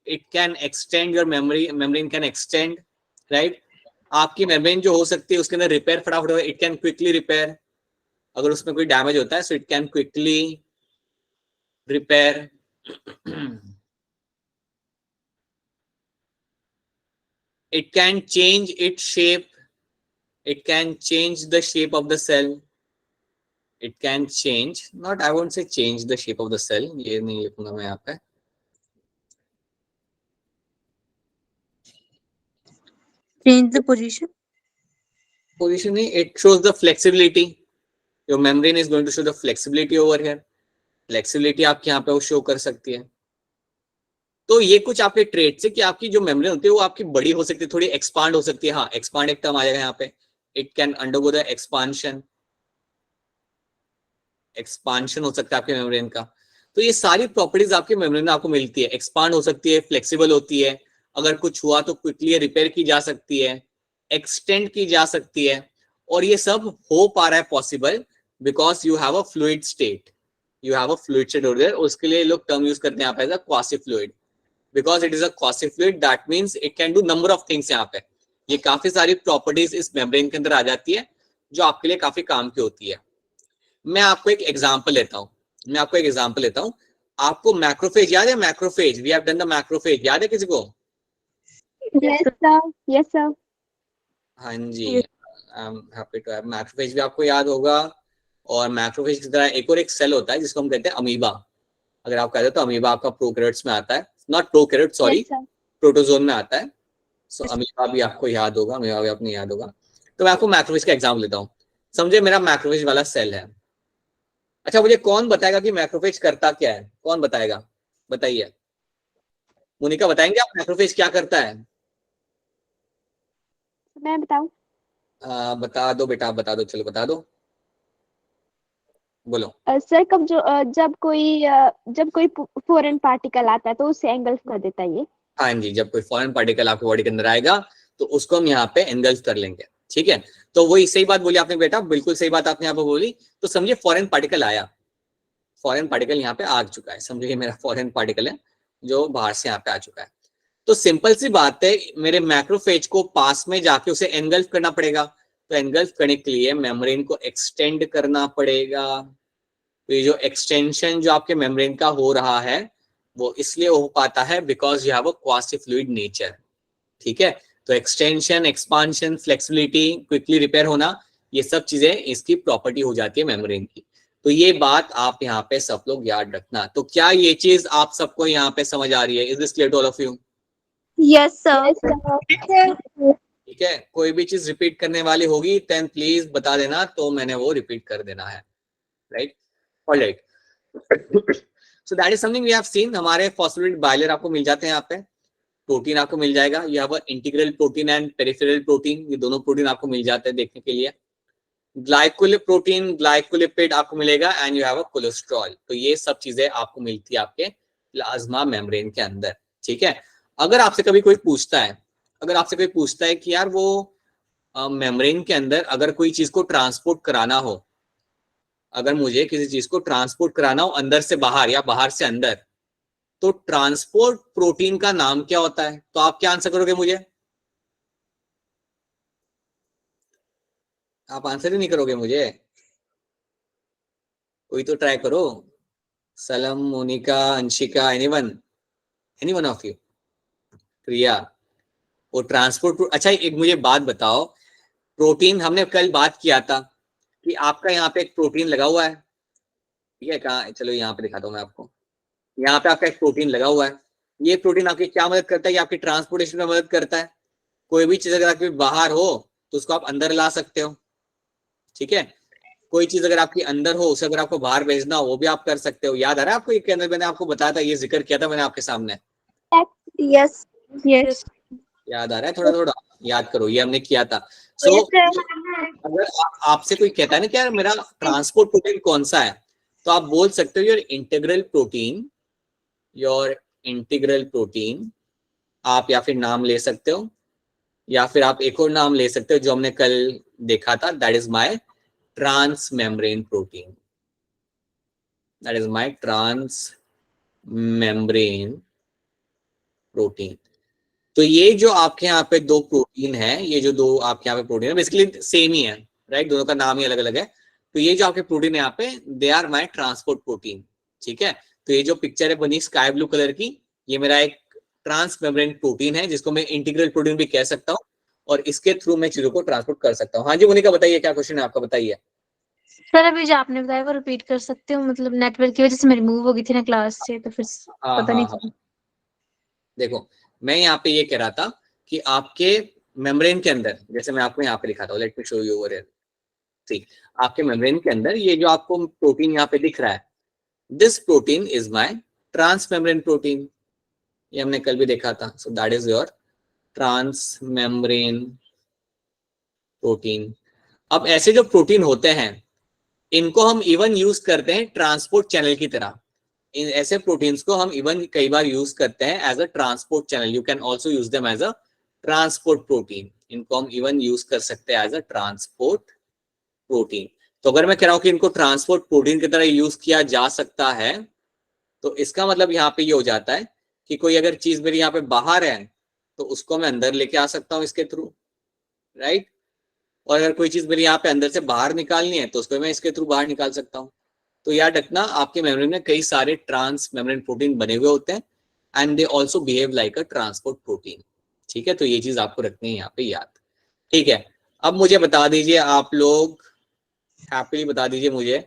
it can extend your membrane can extend, right. आपकी मेम्ब्रेन जो हो सकती है उसके अंदर रिपेयर फटाफट हो, इट कैन क्विकली रिपेयर, अगर उसमें कोई डैमेज होता है so it can quickly repair. It can change its shape, it can change the shape of the cell, it can change, not I won't say change the shape of the cell, ये नहीं लिखूंगा मैं यहाँ पे, Change the position. position नहीं, it shows the flexibility, your membrane is going to show the flexibility over here, flexibility आपके यहाँ पे वो शो कर सकती है। तो ये कुछ आपके ट्रेट्स है कि आपकी जो मेम्ब्रेन होती है वो आपकी बड़ी हो सकती है, थोड़ी एक्सपांड हो सकती है। हाँ, एक्सपांड एक टर्म आ जाएगा यहाँ पे, it can undergo the expansion हो सकता है आपके मेम्ब्रेन का। तो ये सारी प्रॉपर्टीज आपके मेम्ब्रेन में आपको मिलती है, एक्सपांड हो सकती है, फ्लेक्सिबल होती है, अगर कुछ हुआ तो क्विकली रिपेयर की जा सकती है, एक्सटेंड की जा सकती है, और ये सब हो पा रहा है possible because you have a fluid state, उसके लिए लोग टर्म यूज करते हैं यहाँ पे as a quasi fluid, because it is a quasi fluid that means it can do number of things। यहाँ पे ये काफी सारी प्रॉपर्टीज इस मेम्ब्रेन के अंदर आ जाती है जो आपके लिए काफी काम की होती है। मैं आपको एक एग्जांपल लेता हूँ, आपको मैक्रोफेज याद है? Macrophage, we have done the macrophage, याद है किसी को? yes sir हाँ जी, I am happy to have macrophage भी आपको याद होगा। और मैक्रोफेज की तरह एक और एक सेल होता है जिसको हम कहते हैं अमीबा। अगर आप कहते हो तो अमीबा आपका प्रोकैरियोट्स में आता है, नॉट प्रोकैरियोट सॉरी, प्रोटोजोन में आता है। सो अमीबा भी आपको याद होगा, अमीबा भी आपको याद होगा। तो मैं आपको मैक्रोफेज का एग्जांपल लेता हूँ। समझे, मेरा मैक्रोफेज वाला सेल है। अच्छा, मुझे कौन बताएगा कि मैक्रोफेज करता क्या है? कौन बताएगा? बताइए, मोनिका बताएंगे आप मैक्रोफेज क्या करता है? मैं बताऊं? बता दो बेटा, बता दो, चलो बता दो, बोलो। सर जब कोई फॉरेन पार्टिकल आता है तो उसे एंगल्फ कर देता है ये। हाँ जी, जब कोई फॉरेन पार्टिकल आपके बॉडी के अंदर आएगा तो उसको हम यहाँ पे एंगल्फ कर लेंगे, ठीक है। तो वही सही बात बोली आपने बेटा, बिल्कुल सही बात आपने यहाँ पे बोली। तो समझिए फॉरेन पार्टिकल आया, फॉरेन पार्टिकल यहाँ पे आ चुका है, समझिए मेरा फॉरेन पार्टिकल है जो बाहर से यहाँ पे आ चुका है। तो सिंपल सी बात है, मेरे मैक्रोफेज को पास में जाके उसे एंगल्फ करना पड़ेगा। तो एंगल्फ करने के लिए मेम्ब्रेन को एक्सटेंड करना पड़ेगा। तो ये जो एक्सटेंशन जो आपके मेम्ब्रेन का हो रहा है वो इसलिए हो पाता है because you have a quasi fluid nature, ठीक है। तो extension, expansion, flexibility, quickly repair होना, ये सब चीजें इसकी प्रॉपर्टी हो जाती है मेम्ब्रेन की। तो ये बात आप यहाँ पे सब लोग याद रखना। तो क्या ये चीज आप सबको यहाँ पे समझ आ रही है? Is this clear to all of you? Yes, sir. ठीक है, कोई भी चीज रिपीट करने वाली होगी देन प्लीज बता देना, तो मैंने वो रिपीट कर देना है, right? Alright, so that is something we have seen. हमारे फॉस्फोलिपिड बाइलर आपको मिल जाते हैं यहाँ पे, प्रोटीन आपको मिल जाएगा, यह have integral protein and peripheral protein, ये दोनों प्रोटीन आपको मिल जाते हैं देखने के लिए। ग्लाइकोलिप्रोटीन, ग्लाइकोलिपिड आपको मिलेगा and you have a cholesterol. तो ये सब चीजें आपको मिलती है आपके प्लाज्मा मेम्ब्रेन के अंदर, ठीक है। अगर आपसे कभी कोई पूछता है कि यार वो मेम्ब्रेन के अंदर अगर कोई चीज को ट्रांसपोर्ट कराना हो, अगर मुझे किसी चीज को ट्रांसपोर्ट कराना हो अंदर से बाहर या बाहर से अंदर, तो ट्रांसपोर्ट प्रोटीन का नाम क्या होता है? तो आप क्या आंसर करोगे मुझे? आप आंसर ही नहीं करोगे मुझे, कोई तो ट्राई करो। Salam, Monika, Anshika, anyone of you? Priya, वो ट्रांसपोर्ट, अच्छा एक मुझे बात बताओ, प्रोटीन हमने कल बात किया था कि आपका यहाँ पे एक प्रोटीन लगा हुआ है, ठीक है? कहाँ, चलो यहाँ पे दिखाता हूँ मैं आपको। यहाँ पे आपका एक प्रोटीन लगा हुआ है, ये प्रोटीन आपकी क्या मदद करता है? ये आपकी ट्रांसपोर्टेशन में मदद करता है। कोई भी चीज अगर आपके बाहर हो तो उसको आप अंदर ला सकते हो, ठीक है? कोई चीज अगर आपकी अंदर हो, उसे अगर आपको बाहर भेजना हो, वो भी आप कर सकते हो। याद आ रहा है आपको? ये अंदर मैंने आपको बताया था, ये जिक्र किया था मैंने आपके सामने, यस यस याद आ रहा है? थोड़ा थोड़ा याद करो, ये हमने किया था। सो अगर आपसे कोई कहता है ना कि यार मेरा ट्रांसपोर्ट प्रोटीन कौन सा है, तो आप बोल सकते हो your integral protein, your integral protein. आप या फिर नाम ले सकते हो, या फिर आप एक और नाम ले सकते हो जो हमने कल देखा था, that is my trans membrane protein, that is my trans membrane protein. तो ये जो आपके यहाँ पे दो प्रोटीन है, ये जो दो आपके यहाँ पे प्रोटीन है, बेसिकली सेम ही है, राइट? दोनों का नाम ही अलग अलग है। तो ये जो आपके प्रोटीन है यहाँ पे, they are my transport protein, ठीक है? तो ये जो पिक्चर है बनी स्काई ब्लू कलर की, ये मेरा एक ट्रांस मेम्ब्रेन प्रोटीन है, जिसको मैं इंटीग्रल प्रोटीन भी कह सकता हूँ, और इसके थ्रू मैं चीजों को ट्रांसपोर्ट कर सकता हूँ। हाँ जी मोनिका, बताइए क्या क्वेश्चन है आपका, बताइए। सर अभी जो आपने बताया वो रिपीट कर सकते हो? मतलब नेटवर्क की वजह से मैं रिमूव हो गई थी ना क्लास से, तो फिर हाँ पता हाँ नहीं हाँ, चला। देखो मैं यहाँ पे ये कह रहा था कि आपके मेम्ब्रेन के अंदर, जैसे मैं आपको यहाँ पे दिखाता हूँ, let me show you over here. ठीक, आपके मेम्ब्रेन के अंदर ये जो आपको प्रोटीन यहाँ पे दिख रहा है, this protein is my trans membrane protein, ये हमने कल भी देखा था। So that is your trans membrane protein. अब ऐसे जो प्रोटीन होते हैं, इनको हम इवन यूज करते हैं ट्रांसपोर्ट चैनल की तरह। इन ऐसे प्रोटीन्स को हम इवन कई बार यूज करते हैं as a transport channel. You can also use them as a transport protein. इनको हम इवन यूज कर सकते हैं एज अ ट्रांसपोर्ट प्रोटीन। तो अगर मैं कह रहा हूं कि इनको ट्रांसपोर्ट प्रोटीन की तरह यूज किया जा सकता है, तो इसका मतलब यहाँ पे ये हो जाता है कि कोई अगर चीज मेरी यहाँ पे बाहर है, तो उसको मैं अंदर लेके आ सकता हूँ इसके थ्रू, राइट? और अगर कोई चीज मेरी यहाँ पे अंदर से बाहर निकालनी है, तो उसको मैं इसके थ्रू बाहर निकाल सकता हूँ। तो याद रखना, आपके मेम्ब्रेन में कई सारे ट्रांस मेम्ब्रेन प्रोटीन बने हुए होते हैं, and they also behave like a transport protein, ठीक है? तो ये चीज आपको रखनी है यहाँ पे याद, ठीक है? अब मुझे बता दीजिए आप लोग, हैप्पीली बता दीजिए मुझे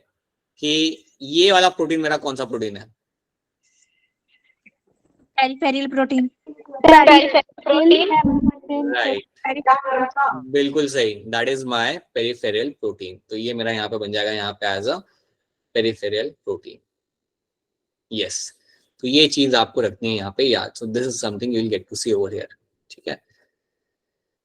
कि ये वाला प्रोटीन मेरा कौन सा प्रोटीन है? Peripheral protein. राइट, बिल्कुल सही, that is my peripheral protein. तो ये मेरा यहाँ पे बन जाएगा यहाँ पे as a peripheral protein, yes. तो ये चीज आपको रखनी है यहाँ पे याद। So this is something you will get to see over here, ठीक है?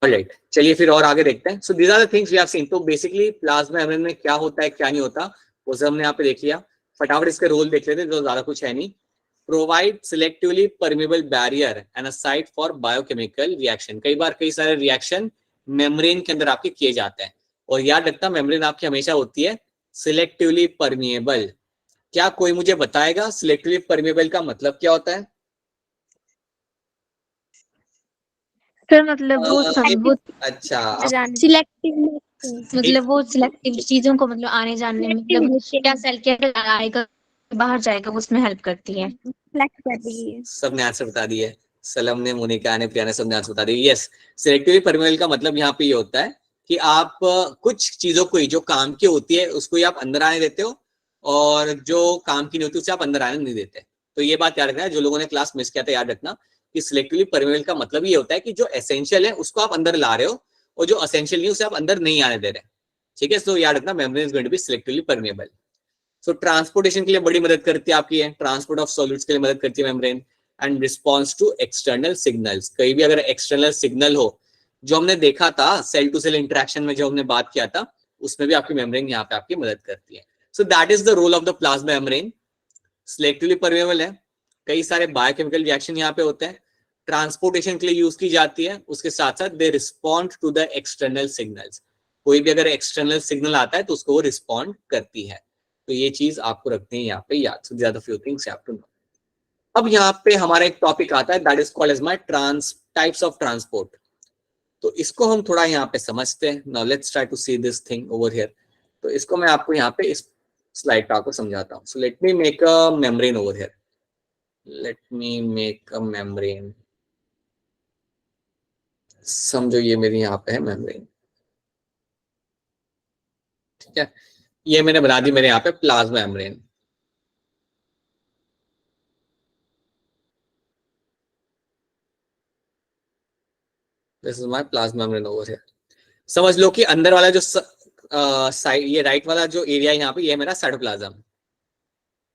ऑलराइट, चलिए फिर और आगे देखते हैं। So these are the things we have seen. तो बेसिकली प्लाज्मा मेम्ब्रेन में क्या होता है क्या नहीं होता, वो सब हमने यहाँ पे देख लिया। फटाफट इसके रोल देख लेते हैं, तो ज्यादा कुछ है नहीं। Provide selectively permeable barrier and a site for biochemical reaction. कई बार कई सारे रिएक्शन मेम्ब्रेन के अंदर आपके किए जाते हैं, और याद रखना मेम्ब्रेन आपकी हमेशा होती है सिलेक्टिवली परमिएबल। क्या कोई मुझे बताएगा सिलेक्टिवली परमिएबल का मतलब क्या होता है? सर मतलब वो अच्छा, सिलेक्टिव मतलब वो सिलेक्टिव चीजों को मतलब आने जाने में, मतलब क्या सेल क्या आएगा बाहर जाएगा, उसमें हेल्प करती है। सेलेक्ट कर दी। सबने आंसर बता दिए, सलम ने, मोनिका ने, प्रिया ने, सबने आंसर बता दिए। यस, सिलेक्टिवली परमिएबल का मतलब यहाँ पे ये होता है कि आप कुछ चीजों को ही जो काम की होती है उसको ही आप अंदर आने देते हो, और जो काम की नहीं होती उसे आप अंदर आने नहीं देते। तो ये बात याद रखना है, जो लोगों ने क्लास मिस किया था याद रखना कि सिलेक्टिवली परमिएबल का मतलब ये होता है कि जो एसेंशियल है उसको आप अंदर ला रहे हो, और जो एसेंशियल नहीं है उसे आप अंदर नहीं आने दे रहे, ठीक है? तो याद रखना membrane is going to be selectively permeable. So transportation के लिए बड़ी मदद करती है आपकी है, ट्रांसपोर्ट ऑफ सॉलिड्स के लिए मदद करती है membrane, and response to external signals. कहीं भी अगर एक्सटर्नल सिग्नल हो, जो हमने देखा था सेल टू सेल इंटरेक्शन में जो हमने बात किया था, उसमें भी आपकी मेम्ब्रेन यहाँ पे आपकी मदद करती है। So that is the role of the plasma membrane. Selectively permeable है, कई सारे बायोकेमिकल रिएक्शन यहाँ पे होते हैं, ट्रांसपोर्टेशन के लिए यूज की जाती है, उसके साथ साथ they respond to the external signals. कोई भी अगर एक्सटर्नल सिग्नल आता है तो उसको वो रिस्पॉन्ड करती है। तो ये चीज आपको रखनी है यहाँ पे याद। So the few things you have to know. अब यहाँ पे हमारा एक टॉपिक आता है that is called as my types of transport. तो इसको हम थोड़ा यहाँ पे समझते हैं। Now let's try to see this thing over here. तो इसको मैं आपको यहाँ पे इस स्लाइड पे आपको समझाता हूँ। सो let me make a membrane over here. Let me make a membrane. समझो ये मेरी यहाँ पे है मेम्ब्रेन, ठीक है। ये मैंने बना दी मेरे यहाँ पे plasma membrane. This is my plasma membrane over here. समझ लो कि अंदर वाला जो साइड, ये राइट वाला जो एरिया यहाँ पे, ये मेरा साइटोप्लाज्म।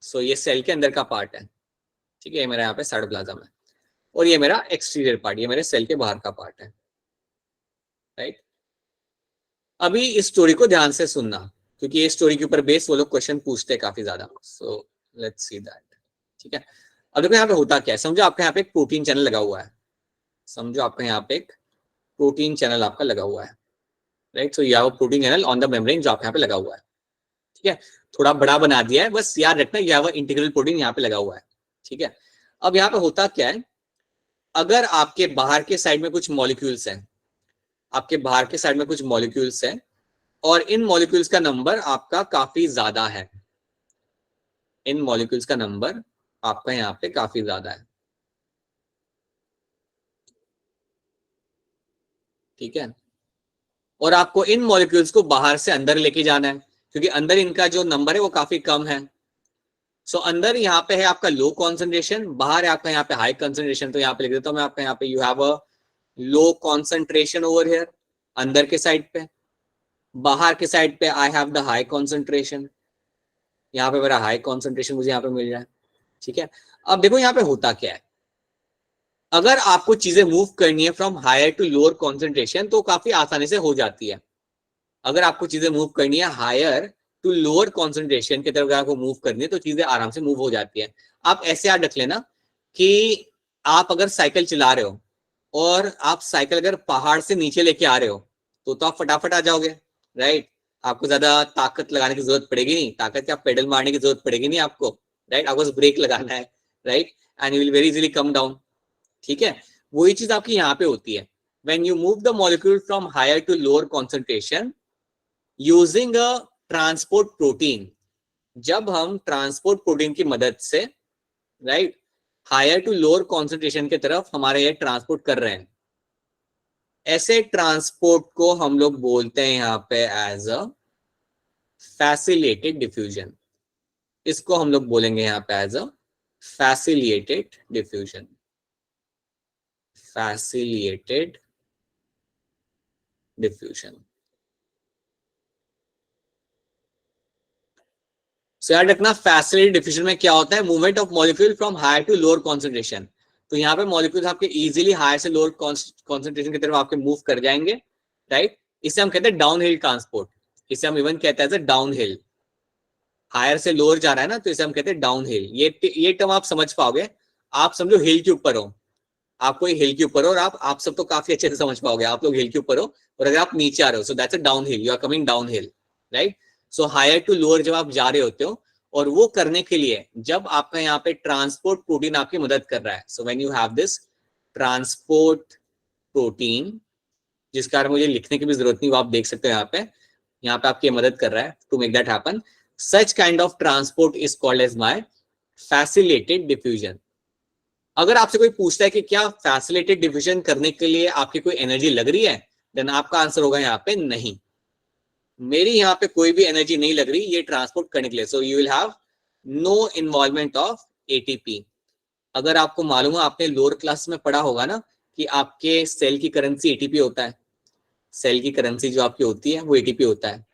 सो ये सेल के अंदर का पार्ट है, ठीक है। ये मेरा यहाँ पे साइटोप्लाज्म है और ये मेरा एक्सटीरियर पार्ट, ये मेरे सेल के बाहर का पार्ट है, राइट। अभी इस स्टोरी को ध्यान से सुनना, क्योंकि ये स्टोरी के ऊपर बेस वो लोग क्वेश्चन पूछते हैं काफी ज्यादा। सो लेट्स सी दैट, ठीक है। अब देखो यहाँ पे होता क्या है। समझो आपके यहाँ पे एक प्रोटीन चैनल लगा हुआ है। समझो आपके यहाँ पे एक प्रोटीन चैनल आपका लगा हुआ है, राइट। सो यह protein channel on the membrane जो आपके यहाँ पे लगा हुआ है, ठीक है। थोड़ा बड़ा बना दिया है, बस याद रखना यह इंटीग्रल प्रोटीन यहाँ पे लगा हुआ है, ठीक है। अब यहाँ पे होता क्या है, अगर आपके बाहर के साइड में कुछ मॉलिक्यूल्स हैं, आपके बाहर के साइड में कुछ मॉलिक्यूल्स हैं और इन मॉलिक्यूल्स का नंबर आपका काफी ज्यादा है, इन मॉलिक्यूल्स का नंबर आपका यहाँ पे काफी ज्यादा है, ठीक है। और आपको इन मॉलिक्यूल्स को बाहर से अंदर लेके जाना है, क्योंकि अंदर इनका जो नंबर है वो काफी कम है। सो अंदर यहाँ पे है आपका लो कॉन्सेंट्रेशन, बाहर है आपका यहाँ पे हाई कॉन्सेंट्रेशन। तो यहाँ पे लिख देता हूँ मैं आपका यहाँ पे, you have a low concentration over here अंदर के साइड पे। बाहर के साइड पे I have the high concentration, यहाँ पे मेरा हाई कॉन्सेंट्रेशन मुझे यहाँ पे मिल रहा है, ठीक है। अब देखो यहाँ पे होता क्या है, अगर आपको चीजें मूव करनी है from higher to lower concentration तो काफी आसानी से हो जाती है। अगर आपको चीजें मूव करनी है हायर टू लोअर कॉन्सेंट्रेशन की तरफ अगर आपको मूव करनी है तो चीजें आराम से मूव हो जाती है। आप ऐसे याद रख लेना कि आप अगर साइकिल चला रहे हो और आप साइकिल अगर पहाड़ से नीचे लेके आ रहे हो तो आप फटाफट आ जाओगे, राइट। आपको ज्यादा ताकत लगाने की जरूरत पड़ेगी नहीं, ताकत क्या पेडल मारने की जरूरत पड़ेगी नहीं आपको, राइट। आपको बस ब्रेक लगाना है, right, and you will very easily come down, ठीक है। वही चीज आपकी यहाँ पे होती है। When you move the molecule from higher to lower concentration using a transport protein, जब हम ट्रांसपोर्ट प्रोटीन की मदद से, right, higher to lower concentration की तरफ हमारे ये ट्रांसपोर्ट कर रहे हैं, ऐसे ट्रांसपोर्ट को हम लोग बोलते हैं यहाँ पे एज अ फैसिलिटेटेड डिफ्यूजन। इसको हम लोग बोलेंगे यहाँ पे as a facilitated diffusion, facilitated diffusion. So याद रखना फैसिलिटेटेड डिफ्यूजन में क्या होता है, movement of molecule from higher to lower concentration. तो यहाँ पे मॉलिक्यूल्स आपके इजीली हायर से लोअर कॉन्सेंट्रेशन की तरफ आपके मूव कर जाएंगे, राइट। इसे हम कहते हैं डाउन हिल ट्रांसपोर्ट, इसे हम इवन कहते हैं डाउन हिल। हायर से लोअर जा रहा है ना, तो इसे हम कहते हैं डाउन हिल। ये टर्म आप समझ पाओगे। आप समझो हिल के ऊपर हो, आप कोई हिल के ऊपर हो और आप सब तो काफी अच्छे से समझ पाओगे। आप लोग हिल के ऊपर हो और अगर आप नीचे आ रहे हो, so that's a downhill, you are coming downhill, right. So higher to lower जब आप जा रहे होते हो, और वो करने के लिए जब आपका यहाँ पे ट्रांसपोर्ट प्रोटीन आपकी मदद कर रहा है, so when you have this transport protein, जिसका कारण मुझे लिखने की भी जरूरत नहीं, वो आप देख सकते हो यहाँ पे आपकी मदद कर रहा है to make that happen. Such kind of transport is called as my facilitated diffusion. अगर आपसे कोई पूछता है कि क्या फैसिलिटेटेड डिफ्यूजन करने के लिए आपकी कोई एनर्जी लग रही है, देन आपका आंसर होगा यहाँ पे नहीं, मेरी यहाँ पे कोई भी एनर्जी नहीं लग रही ये ट्रांसपोर्ट करने के लिए। So you will have no involvement of ATP. अगर आपको मालूम है, आपने लोअर क्लास में पढ़ा होगा ना कि आपके सेल की करेंसी एटीपी होता है, सेल की करेंसी जो आपकी होती है वो एटीपी होता है।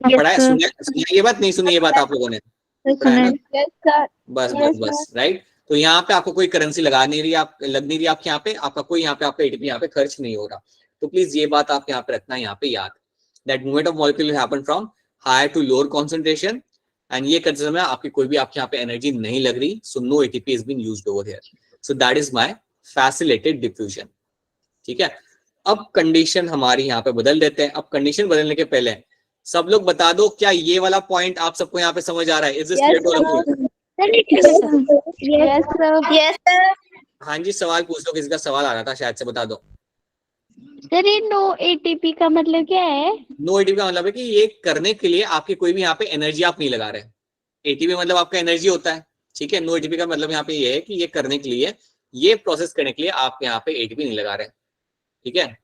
पढ़ा है, सुनिए ये बात, नहीं सुनी ये बात आप लोगों ने, पढ़ा है ना? बस बस बस, राइट। तो यहाँ पे आपको कोई करेंसी लग नहीं रही आपके यहाँ पे, आपका कोई यहाँ पे आपका एटीपी यहाँ पे खर्च नहीं हो रहा। तो प्लीज ये बात आप यहाँ पे रखना यहाँ पे याद, that movement of molecule happen from higher to lower concentration, and ये करते समय आपकी कोई भी आपके यहाँ पे एनर्जी नहीं लग रही। So no ATP is being used over here. So that is my facilitated diffusion, ठीक है। अब कंडीशन हमारी यहाँ पे बदल देते हैं। अब कंडीशन बदलने के पहले सब लोग बता दो, क्या ये वाला पॉइंट आप सबको यहाँ पे समझ आ रहा है? Is this clear to all of you? Yes sir. हाँ जी, सवाल पूछ लो, किसी का सवाल आ रहा था शायद से, बता दो। सर ये नो एटीपी का मतलब क्या है? नो एटीपी का मतलब है कि ये करने के लिए आपकी कोई भी यहाँ पे एनर्जी आप नहीं लगा रहे। एटीपी मतलब आपका एनर्जी होता है, ठीक है। नो एटीपी का मतलब यहाँ पे ये है कि ये करने के लिए, ये प्रोसेस करने के लिए आप यहाँ पे एटीपी नहीं लगा रहे, ठीक है।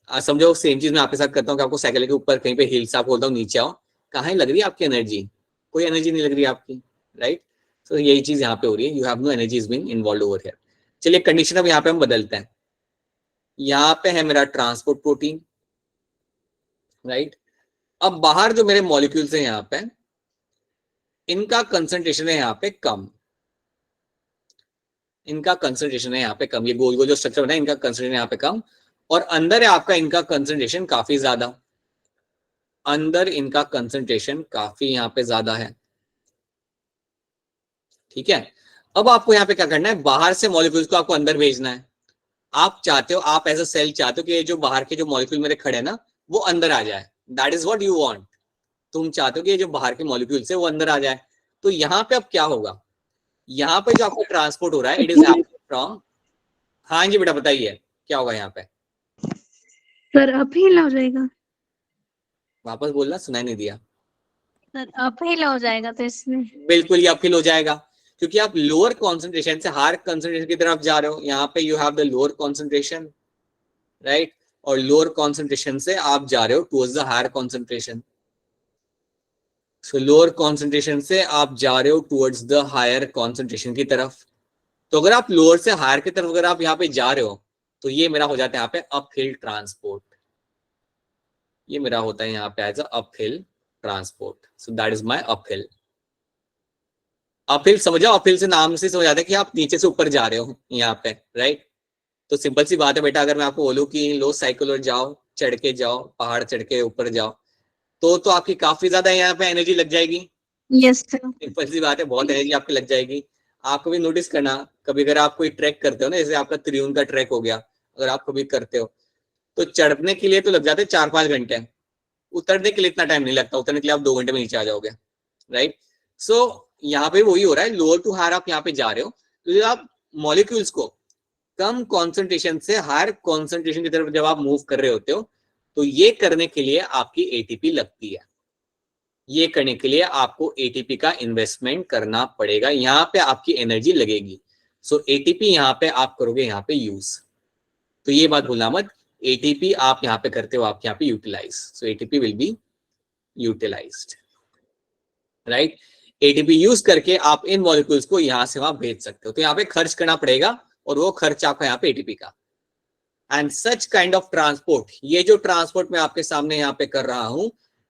समझो सेम चीज मैं आपके साथ करता हूँ कि आपको साइकिल के ऊपर कहीं पे हिल्स आप बोलता हूँ नीचे आओ, कहाँ लग रही है आपकी एनर्जी? कोई एनर्जी नहीं लग रही है आपकी, राइट। तो यही चीज यहाँ पे हो रही है, you have no energy is being involved over here. चलिए कंडीशन अब यहाँ पे हम बदलते हैं। यहाँ पे है मेरा ट्रांसपोर्ट प्रोटीन, राइट। अब बाहर जो मेरे मॉलिक्यूल्स हैं यहाँ पे, इनका कंसंट्रेशन है यहाँ पे कम, इनका कंसंट्रेशन है यहाँ पे कम। ये गोल गोल जो स्ट्रक्चर बना है, इनका कंसंट्रेशन यहाँ पे कम, और अंदर है आपका इनका कंसंट्रेशन काफी ज्यादा, अंदर इनका कंसंट्रेशन काफी यहाँ पे ज्यादा है, ठीक है। अब आपको यहाँ पे क्या करना है, बाहर से मॉलिक्यूल्स को आपको अंदर भेजना है। आप चाहते हो, आप एज अ सेल चाहते हो कि ये जो बाहर के जो मॉलिक्यूल मेरे खड़े हैं ना, वो अंदर आ जाए। That is what you want. तुम चाहते हो कि ये जो बाहर के मॉलिक्यूल्स है वो अंदर आ जाए। तो यहाँ पे अब क्या होगा, यहाँ पे जो आपका ट्रांसपोर्ट हो रहा है, इट इज हैपनिंग फ्रॉम, हाँ जी बेटा बताइए क्या होगा यहाँ पे? सर अपहिल हो जाएगा। वापस बोलना, सुनाई नहीं दिया। सर अपहिल हो जाएगा तो इसमें बिल्कुल ये अपहिल हो जाएगा, क्योंकि आप लोअर कॉन्सेंट्रेशन से हायर कॉन्सेंट्रेशन की तरफ जा रहे हो। यहाँ पे you have the lower concentration, right, और लोअर कॉन्सेंट्रेशन से आप जा रहे हो towards the higher concentration. So lower concentration से आप जा रहे हो टुवर्ड्स द हायर कॉन्सेंट्रेशन की तरफ। तो अगर आप लोअर से हायर की तरफ अगर आप यहाँ पे जा रहे हो, तो ये मेरा हो जाता है यहाँ पे अपहिल ट्रांसपोर्ट। ये मेरा होता है यहाँ पे as a uphill transport. So that is my uphill. Uphill समझ जाओ, अपहिल से नाम से समझ आता है कि आप नीचे से ऊपर जा रहे हो यहाँ पे, राइट। तो सिंपल सी बात है बेटा, अगर मैं आपको बोलूँ कि लो साइकिल और जाओ, चढ़ के जाओ, पहाड़ चढ़ के ऊपर जाओ, तो आपकी काफी ज्यादा यहाँ पे एनर्जी लग जाएगी। Yes sir. सिंपल सी बात है, बहुत एनर्जी आपकी लग जाएगी। आपको भी नोटिस करना, कभी अगर आप कोई ट्रैक करते हो ना, जैसे आपका त्रियुण का ट्रैक हो गया, अगर आप कभी करते हो, तो चढ़ने के लिए तो लग जाते 4-5 घंटे, उतरने के लिए इतना टाइम नहीं लगता। उतरने के लिए आप 2 घंटे में नीचे आ जाओगे, राइट। सो यहाँ पे वही हो रहा है, लोअर टू हायर आप यहाँ पे जा रहे हो, तो जब आप मॉलिक्यूल्स को कम कॉन्सेंट्रेशन से हायर कॉन्सेंट्रेशन की तरफ जब आप मूव कर रहे होते हो, तो ये करने के लिए आपकी एटीपी लगती है। ये करने के लिए आपको एटीपी का इन्वेस्टमेंट करना पड़ेगा, यहाँ पे आपकी एनर्जी लगेगी। सो एटीपी यहाँ पे आप करोगे यहाँ पे यूज। तो ये बात भूलना मत, एटीपी आप यहाँ पे करते हो, आप यहाँ पे utilize. So ATP will be utilized, right. ATP use करके आप इन मॉलिक्यूल्स को यहाँ से वहां भेज सकते हो। तो यहाँ पे खर्च करना पड़ेगा, और वो खर्च आपका यहाँ पे एटीपी का। And such kind of transport, ये जो ट्रांसपोर्ट मैं आपके सामने यहाँ पे कर रहा हूं,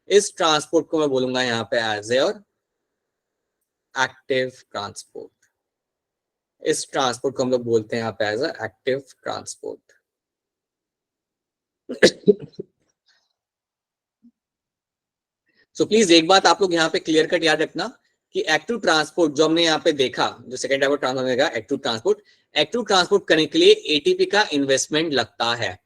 इस ट्रांसपोर्ट को मैं बोलूंगा यहाँ पे एज योर एक्टिव ट्रांसपोर्ट। इस ट्रांसपोर्ट को हम लोग बोलते हैं यहाँ पे as active transport. So please एक बात आप लोग यहाँ पे क्लियर कट याद रखना कि एक्टिव ट्रांसपोर्ट जो हमने यहाँ पे देखा, जो सेकंड टाइप ऑफ ट्रांसपोर्ट देखा, एक्टिव ट्रांसपोर्ट करने के लिए एटीपी का इन्वेस्टमेंट लगता है।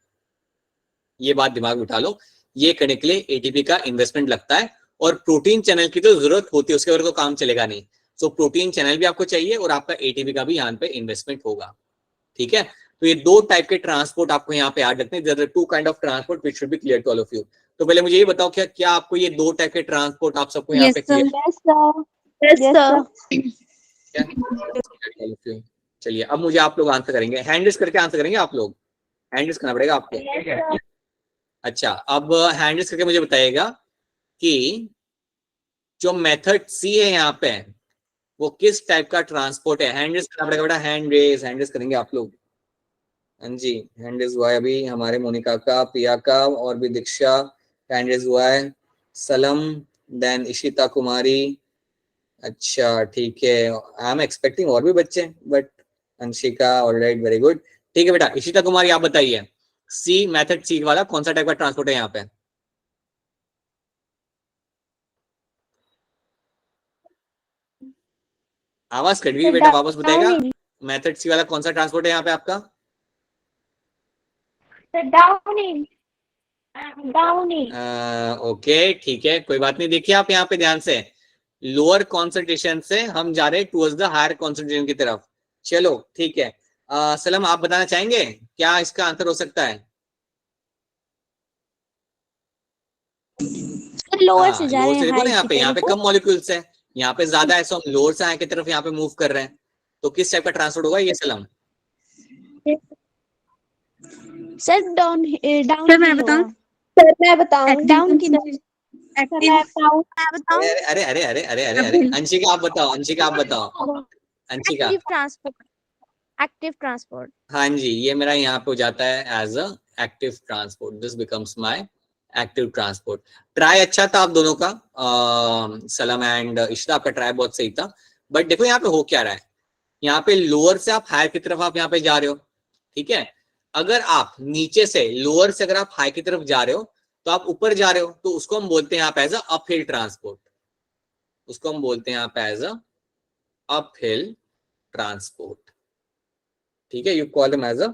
ये बात दिमाग में उठा लो, ये करने के लिए एटीपी का इन्वेस्टमेंट लगता है, और प्रोटीन चैनल की तो जरूरत होती है, उसके वगैरह तो काम चलेगा नहीं। सो प्रोटीन चैनल भी आपको चाहिए, और आपका एटीपी का भी यहाँ पे इन्वेस्टमेंट होगा, ठीक है। तो ये 2 टाइप के ट्रांसपोर्ट आपको यहाँ पे याद रखने हैं। There are 2 kind of transport which should be clear to all of you. तो पहले मुझे ये बताओ, क्या आपको ये 2 टाइप के ट्रांसपोर्ट आप सबको यहाँ Yes, पे sir. क्लियर? Yes sir. चलिए अब मुझे आप लोग आंसर करेंगे, हैंड रेस करके आंसर करेंगे आप लोग, हैंड रेस करना पड़ेगा आपको, ठीक है। अच्छा, अब हैंड रेस करके मुझे बताइएगा कि जो मेथड सी है यहाँ पे, वो किस टाइप का ट्रांसपोर्ट है। हैंड रेस करना पड़ेगा बेटा, हैंड रेस करेंगे आप लोग। हाँ जी, हैंड रेस हुआ है अभी हमारे मोनिका का, प्रिया का, और भी दीक्षा हैंड रेस हुआ है, सलम, देन इशिता कुमारी। अच्छा ठीक है, आई एम एक्सपेक्टिंग और भी बच्चे, but Anshika, alright, very good. ठीक है बेटा, इशिता कुमारी आप बताइए, सी मेथड सी वाला कौन सा टाइप का ट्रांसपोर्ट है यहाँ पे? आवाज कट गई बेटा, वापस बताएगा। मेथड सी वाला कौन सा ट्रांसपोर्ट है यहाँ पे आपका? डाउनिंग। ओके ठीक है, कोई बात नहीं। देखिए आप यहाँ पे ध्यान से, लोअर कॉन्सेंट्रेशन से हम जा रहे हैं टुवर्ड्स द हायर कॉन्सेंट्रेशन की तरफ। चलो ठीक है, सलम आप बताना चाहेंगे क्या इसका आंसर हो सकता है? लोअर से जा लोअर रहे से हैं देखो ना, हाई यहाँ की पे तरफ। कम मॉलिक्यूल्स है, यहाँ पे ज्यादा है, सो हम लोअर से हाई की तरफ यहाँ पे मूव कर रहे हैं। तो किस टाइप का ट्रांसपोर्ट होगा ये सलम? सर डाउन डाउन सर मैं बताऊं? सर मैं बताऊं? डाउन की तरफ। एक्टिव मैं बताऊं? अरे अरे अरे अरे अरे अरे अंशिका आप बताओ, अंशिका आप बताओ, Anshika. Active transport, active transport. हाँ जी, ये मेरा यहाँ पे हो जाता है as a active transport, this becomes my active transport. Try अच्छा था आप दोनों का, सलम एंड इशिता, आपका ट्राई बहुत सही था। बट देखो यहाँ पे हो क्या रहा है, यहाँ पे लोअर से आप हायर की तरफ आप यहाँ पे जा रहे हो, ठीक है। अगर आप नीचे से लोअर से अगर आप हाई की तरफ जा रहे हो तो आप ऊपर जा रहे हो, तो उसको हम बोलते हैं यहाँ पे एज अ अपहिल ट्रांसपोर्ट, उसको हम बोलते हैं यहाँ पे एज अ अपहिल ट्रांसपोर्ट, ठीक है। You call them as a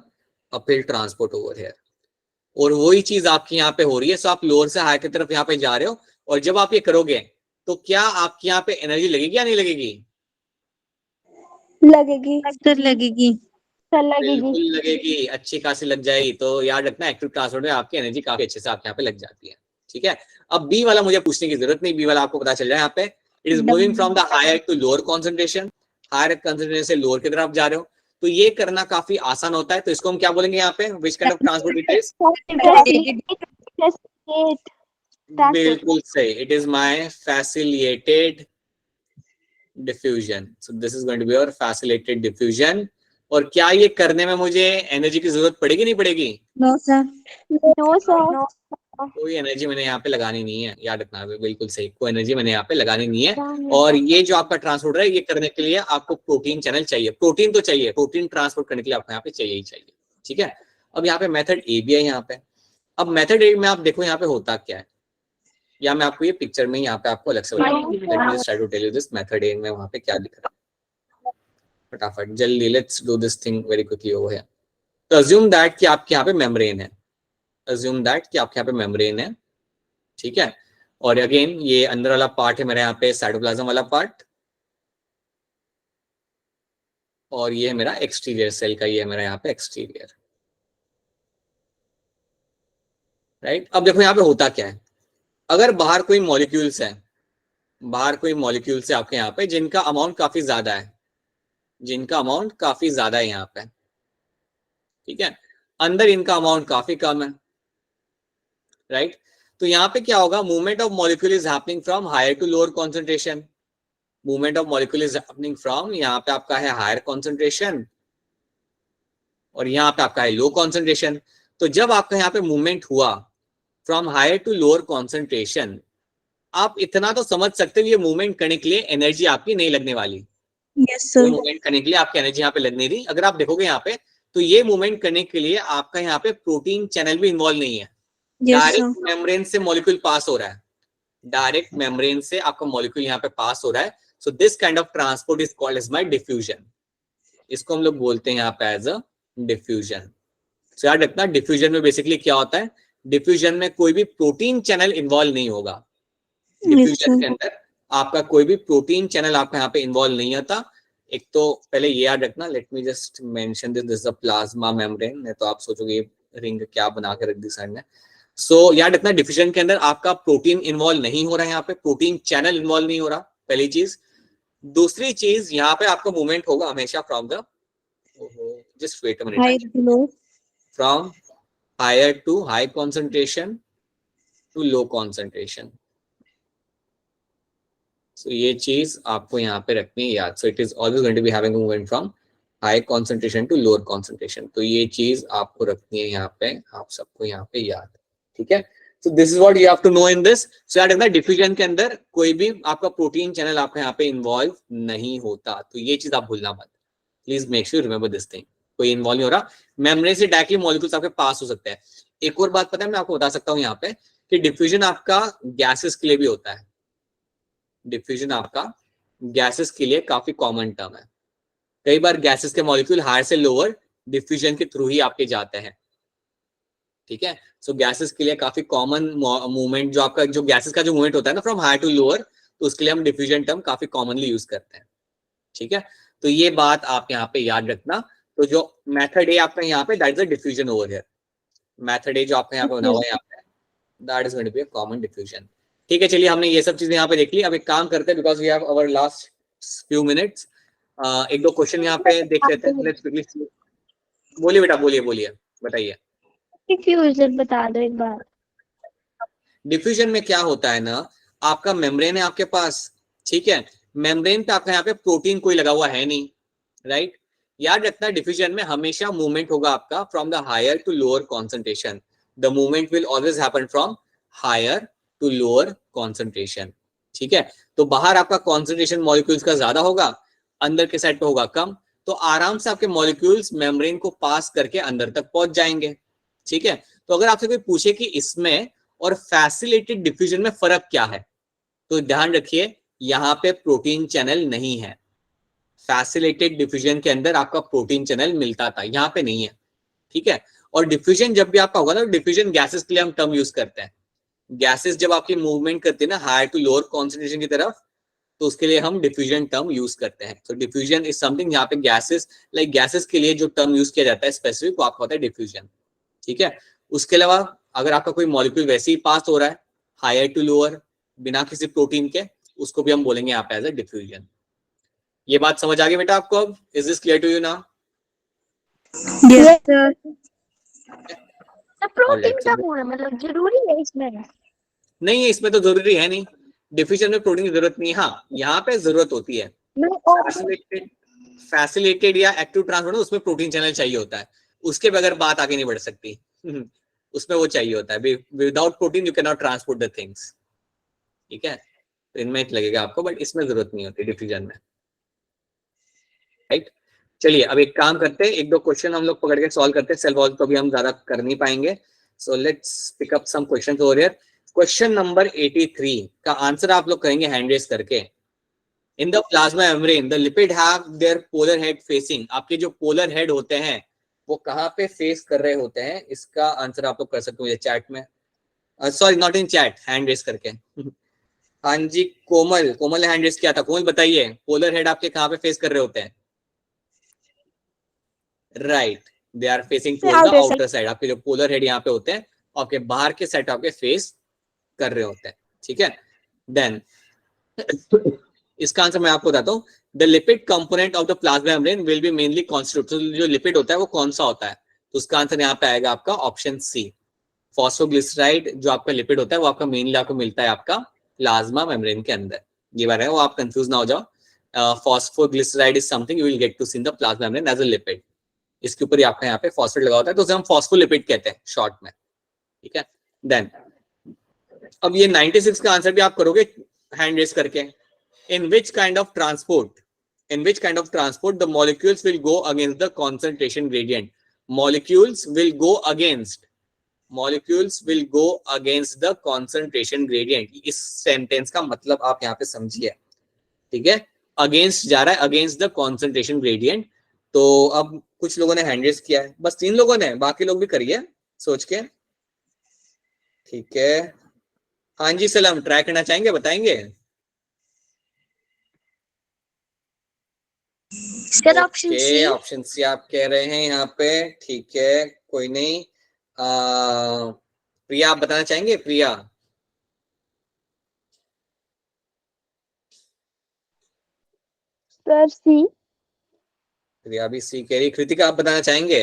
uphill transport over here. और वही चीज आपकी यहाँ पे हो रही है, सो आप लोअर से हाई की तरफ यहाँ पे जा रहे हो, और जब आप ये करोगे तो क्या आपकी यहाँ पे एनर्जी लगेगी या नहीं लगेगी? लगेगी। सर लगेगी। सर लगेगी। बिल्कुल लगेगी, अच्छी खासी लग जाएगी। तो याद रखना एक्टिव ट्रांसपोर्ट में आपकी एनर्जी काफी अच्छे से आपके यहाँ पे लग जाती है, ठीक है। अब बी वाला मुझे पूछने की जरूरत नहीं, बी वाला आपको पता चल जाए यहाँ पे। It is moving from the higher to lower concentration, higher concentration से लोअर की तरफ जा रहे हो, तो ये करना काफी आसान होता है। तो इसको हम क्या बोलेंगे यहाँ पे, which kind of transport it is? बिल्कुल सही, it is my facilitated diffusion. So this is going to be your facilitated diffusion. और क्या ये करने में मुझे एनर्जी की जरूरत पड़ेगी नहीं पड़ेगी? No sir. No sir. कोई एनर्जी मैंने यहाँ पे लगानी नहीं है, याद रखना। बिल्कुल सही, कोई एनर्जी मैंने यहाँ पे लगानी नहीं है। और ये जो आपका ट्रांसपोर्ट है, ये करने के लिए आपको प्रोटीन चैनल चाहिए, प्रोटीन तो चाहिए, प्रोटीन ट्रांसपोर्ट करने के लिए आपको यहाँ पे चाहिए ही चाहिए, ठीक है। अब यहाँ पे मेथड ए भी है यहाँ पे। अब मेथड ए में आप देखो यहाँ पे होता क्या है, या मैं आपको ये पिक्चर में यहाँ पे आपको अलग से मेथड ए में वहां पे क्या दिख रहा है, फटाफट जल्दी, let's do this thing very quickly over here. तो अज्यूम दैट कि आपके यहाँ पे मेम्ब्रेन है, अज्यूम दैट कि आपके यहाँ पे मेम्ब्रेन है, ठीक है। और अगेन ये अंदर वाला पार्ट है मेरे यहाँ पे साइटोप्लाज्म वाला पार्ट, और ये है मेरा एक्सटीरियर सेल का, ये है मेरा यहाँ पे एक्सटीरियर, राइट। अब देखो यहाँ पे होता क्या है, अगर बाहर कोई मॉलिक्यूल्स है, बाहर कोई मॉलिक्यूल्स है आपके यहाँ पे जिनका अमाउंट काफी ज्यादा है, जिनका अमाउंट काफी ज्यादा है यहाँ पे, ठीक है, अंदर इनका अमाउंट काफी कम है, राइट। तो यहाँ पे क्या होगा, movement of molecule is happening from higher to lower concentration, movement of molecule is happening from, यहाँ पे आपका है हायर कॉन्सेंट्रेशन और यहाँ पे आपका है लो कॉन्सेंट्रेशन। तो जब आपका यहाँ पे मूवमेंट हुआ from higher to lower concentration, आप इतना तो समझ सकते हो ये मूवमेंट करने के लिए एनर्जी आपकी नहीं लगने वाली। Yes sir. मूवमेंट करने के लिए आपकी एनर्जी यहाँ पे लगने रही। अगर आप देखोगे यहाँ पे, तो ये मूवमेंट करने के लिए आपका यहाँ पे प्रोटीन चैनल भी इन्वॉल्व नहीं है, डायरेक्ट मेम्ब्रेन से मॉलिक्यूल पास हो रहा है, डायरेक्ट मेम्ब्रेन से आपका मॉलिक्यूल यहाँ पे पास हो रहा है। So this kind of transport is called as by diffusion, इसको हम लोग बोलते हैं यहाँ पे एज अ डिफ्यूजन। सो याद रखना, डिफ्यूजन में बेसिकली क्या होता है, डिफ्यूजन में कोई भी प्रोटीन चैनल इन्वॉल्व नहीं होगा, डिफ्यूजन के अंदर आपका कोई भी प्रोटीन चैनल आपका यहाँ पे इन्वॉल्व नहीं आता। एक तो पहले ये याद रखना, late me just mention this is the plasma membrane, नहीं तो आप सोचोगे रिंग क्या बना के रख दी साइड में। सो याद रखना, डिफ्यूजन के अंदर आपका प्रोटीन इन्वॉल्व नहीं हो रहा है, यहाँ पे प्रोटीन चैनल इन्वॉल्व नहीं हो रहा, पहली चीज। दूसरी चीज, यहाँ पे आपका मूवमेंट होगा हमेशा from the, just wait a minute, from higher to high concentration to low concentration. So ये चीज आपको यहाँ पे रखनी है याद। So it is always going to be having movement from high concentration to lower concentration. तो ये चीज आपको रखनी है यहाँ पे, आप सबको यहाँ पे याद, ठीक है। So this is what you have to know in this. So याद रखना, डिफ्यूजन के अंदर कोई भी आपका प्रोटीन चैनल आपका यहाँ पे इन्वॉल्व नहीं होता, तो ये चीज आप भूलना मत, please make sure remember this thing. कोई इन्वॉल्व नहीं हो रहा, मेम्ब्रेन से डायरेक्टली मॉलिक्यूल्स आपके पास हो सकते हैं। एक और बात पता है, मैं आपको बता सकता हूँ यहाँ पे कि डिफ्यूजन आपका गैसेस के लिए भी होता है, डिफ्यूजन आपका गैसेस के लिए काफी कॉमन टर्म है। कई बार गैसेस के मॉलिक्यूल हायर से लोअर डिफ्यूजन के थ्रू ही आपके जाते हैं, ठीक है। सो गैसेस के लिए काफी कॉमन मूवमेंट, जो आपका जो गैसेस का जो मूवमेंट होता है ना फ्रॉम हायर टू लोअर, तो उसके लिए हम डिफ्यूजन टर्म काफी कॉमनली यूज करते हैं। ठीक है, तो ये बात आप यहाँ पे याद रखना। तो जो मेथड ए आपका यहाँ पे, that is a diffusion over here. Method A जो आपका यहाँ पे बना हुआ है यहाँ पे, that is going to be a common diffusion. ठीक है, चलिए हमने ये सब चीजें यहाँ पे देख ली। अब एक काम करते हैं, because we have our last few minutes, एक दो क्वेश्चन यहाँ पे देख लेते हैं। लेट्स क्विकली, बोलिए बेटा, बोलिए बोलिए, बताइए। डिफ्यूजन बता दो एक बार। डिफ्यूजन में क्या होता है ना, आपका मेम्ब्रेन है आपके पास, ठीक है, मेम्ब्रेन पे आपका यहाँ पे प्रोटीन कोई लगा हुआ है नहीं, राइट। याद रखना, डिफ्यूजन में हमेशा मूवमेंट होगा आपका from the higher to lower concentration. The movement will always happen from higher to lower concentration. ठीक है, तो बाहर आपका कॉन्सेंट्रेशन मॉलिक्यूल्स का ज्यादा होगा, अंदर के साइड पे होगा कम, तो आराम से आपके मॉलिक्यूल्स मेम्ब्रेन को पास करके अंदर तक पहुंच जाएंगे। ठीक है, तो अगर आपसे कोई पूछे कि इसमें और फैसिलिटेटेड डिफ्यूजन में फर्क क्या है, तो ध्यान रखिए यहाँ पे प्रोटीन चैनल नहीं है। फैसिलिटेटेड डिफ्यूजन के अंदर आपका प्रोटीन चैनल मिलता था, यहाँ पे नहीं है। ठीक है, और डिफ्यूजन जब भी आपका होगा ना, डिफ्यूजन गैसेस के लिए हम टर्म यूज करते हैं। गैसेस जब आपकी मूवमेंट करती है ना हायर टू लोअर कॉन्सेंट्रेशन की तरफ, तो उसके लिए हम डिफ्यूजन टर्म यूज करते हैं। तो डिफ्यूजन इज समथिंग, यहाँ पे गैसेस, लाइक गैसेस के लिए जो टर्म यूज किया जाता है स्पेसिफिक, वो आपका होता है डिफ्यूजन। ठीक है, उसके अलावा अगर आपका कोई मॉलिक्यूल वैसे ही पास हो रहा है हायर टू लोअर बिना किसी प्रोटीन के, उसको भी हम बोलेंगे यहाँ पे एज ए डिफ्यूजन। ये बात समझ आ गई बेटा आपको? अब is this clear to you now? Yes, sir. Protein का होना मतलब जरूरी है इसमें? नहीं है, इसमें तो जरूरी है नहीं, डिफ्यूजन में प्रोटीन की जरूरत नहीं है। हाँ, यहाँ पे जरूरत होती है। फैसिलिटेटेड या एक्टिव ट्रांसपोर्ट, उसमें प्रोटीन चैनल चाहिए होता है, उसके बगैर बात आगे नहीं बढ़ सकती। उसमें वो चाहिए होता है, without protein you can not transport the things. ठीक है, तो इनमें लगेगा आपको, बट इसमें जरूरत नहीं होती डिफ्यूजन में, राइट। चलिए अब एक काम करते हैं, एक दो क्वेश्चन हम लोग पकड़ के सॉल्व करते हैं। सेल वॉल तो भी हम ज्यादा कर नहीं पाएंगे, so let's pick up some questions over here. Question number 83 का आंसर आप लोग करेंगे हैंड रेज करके। In the plasma membrane the lipid have their polar head facing. आपके जो पोलर हेड होते हैं वो कहाँ पे फेस कर रहे होते हैं, इसका आंसर आप लोग कर सकते हो मुझे चैट में, sorry not in chat, hand raise करके। हाँ जी, कोमल, कोमल ने हैंड रेज किया था। कोमल बताइए, पोलर हेड आपके कहाँ पे फेस कर रहे होते हैं? Right, they are facing towards the outer side. आपके जो पोलर हेड यहाँ पे होते हैं, आपके बाहर के साइड आपके फेस कर रहे होते हैं। ठीक है, देन इसका आंसर मैं आपको बताता हूँ। The lipid component of the plasma membrane will be mainly constitute. जो लिपिड होता है वो कौन सा होता है, तो उसका आंसर यहाँ पे आएगा आपका ऑप्शन सी, फॉस्फोग्लिसराइड। जो आपका लिपिड होता है वो आपका मेनली आपको मिलता है आपका प्लाज्मा मेम्ब्रेन के अंदर। ये बार है वो, आप कंफ्यूज ना हो जाओ। Phosphoglyceride is something you will get to see in the plasma membrane as a lipid. इसके ऊपर ही आपका यहाँ पे फॉस्फेट लगा होता है, तो उसे हम फॉस्फोलिपिड कहते हैं शॉर्ट में। ठीक है, देन अब ये 96 का आंसर भी आप करोगे हैंड रेज करके। In which kind of transport the molecules will go against the concentration gradient. Molecules will go against the concentration gradient. इस सेंटेंस का मतलब आप यहाँ पे समझिए। ठीक है, अगेंस्ट जा रहा है, अगेंस्ट द कॉन्सेंट्रेशन ग्रेडियंट। तो अब कुछ लोगों ने हैंड रेज किया है, बस 3 लोगों ने, बाकी लोग भी करिए सोच के। ठीक है, हाँ जी सलाम, ट्राई करना चाहेंगे, बताएंगे? Sir option C. Option C आप कह रहे हैं यहाँ पे, ठीक है, कोई नहीं। प्रिया आप बताना चाहेंगे? प्रिया, सर सी। प्रिया भी सी कह रही। कृतिका आप बताना चाहेंगे?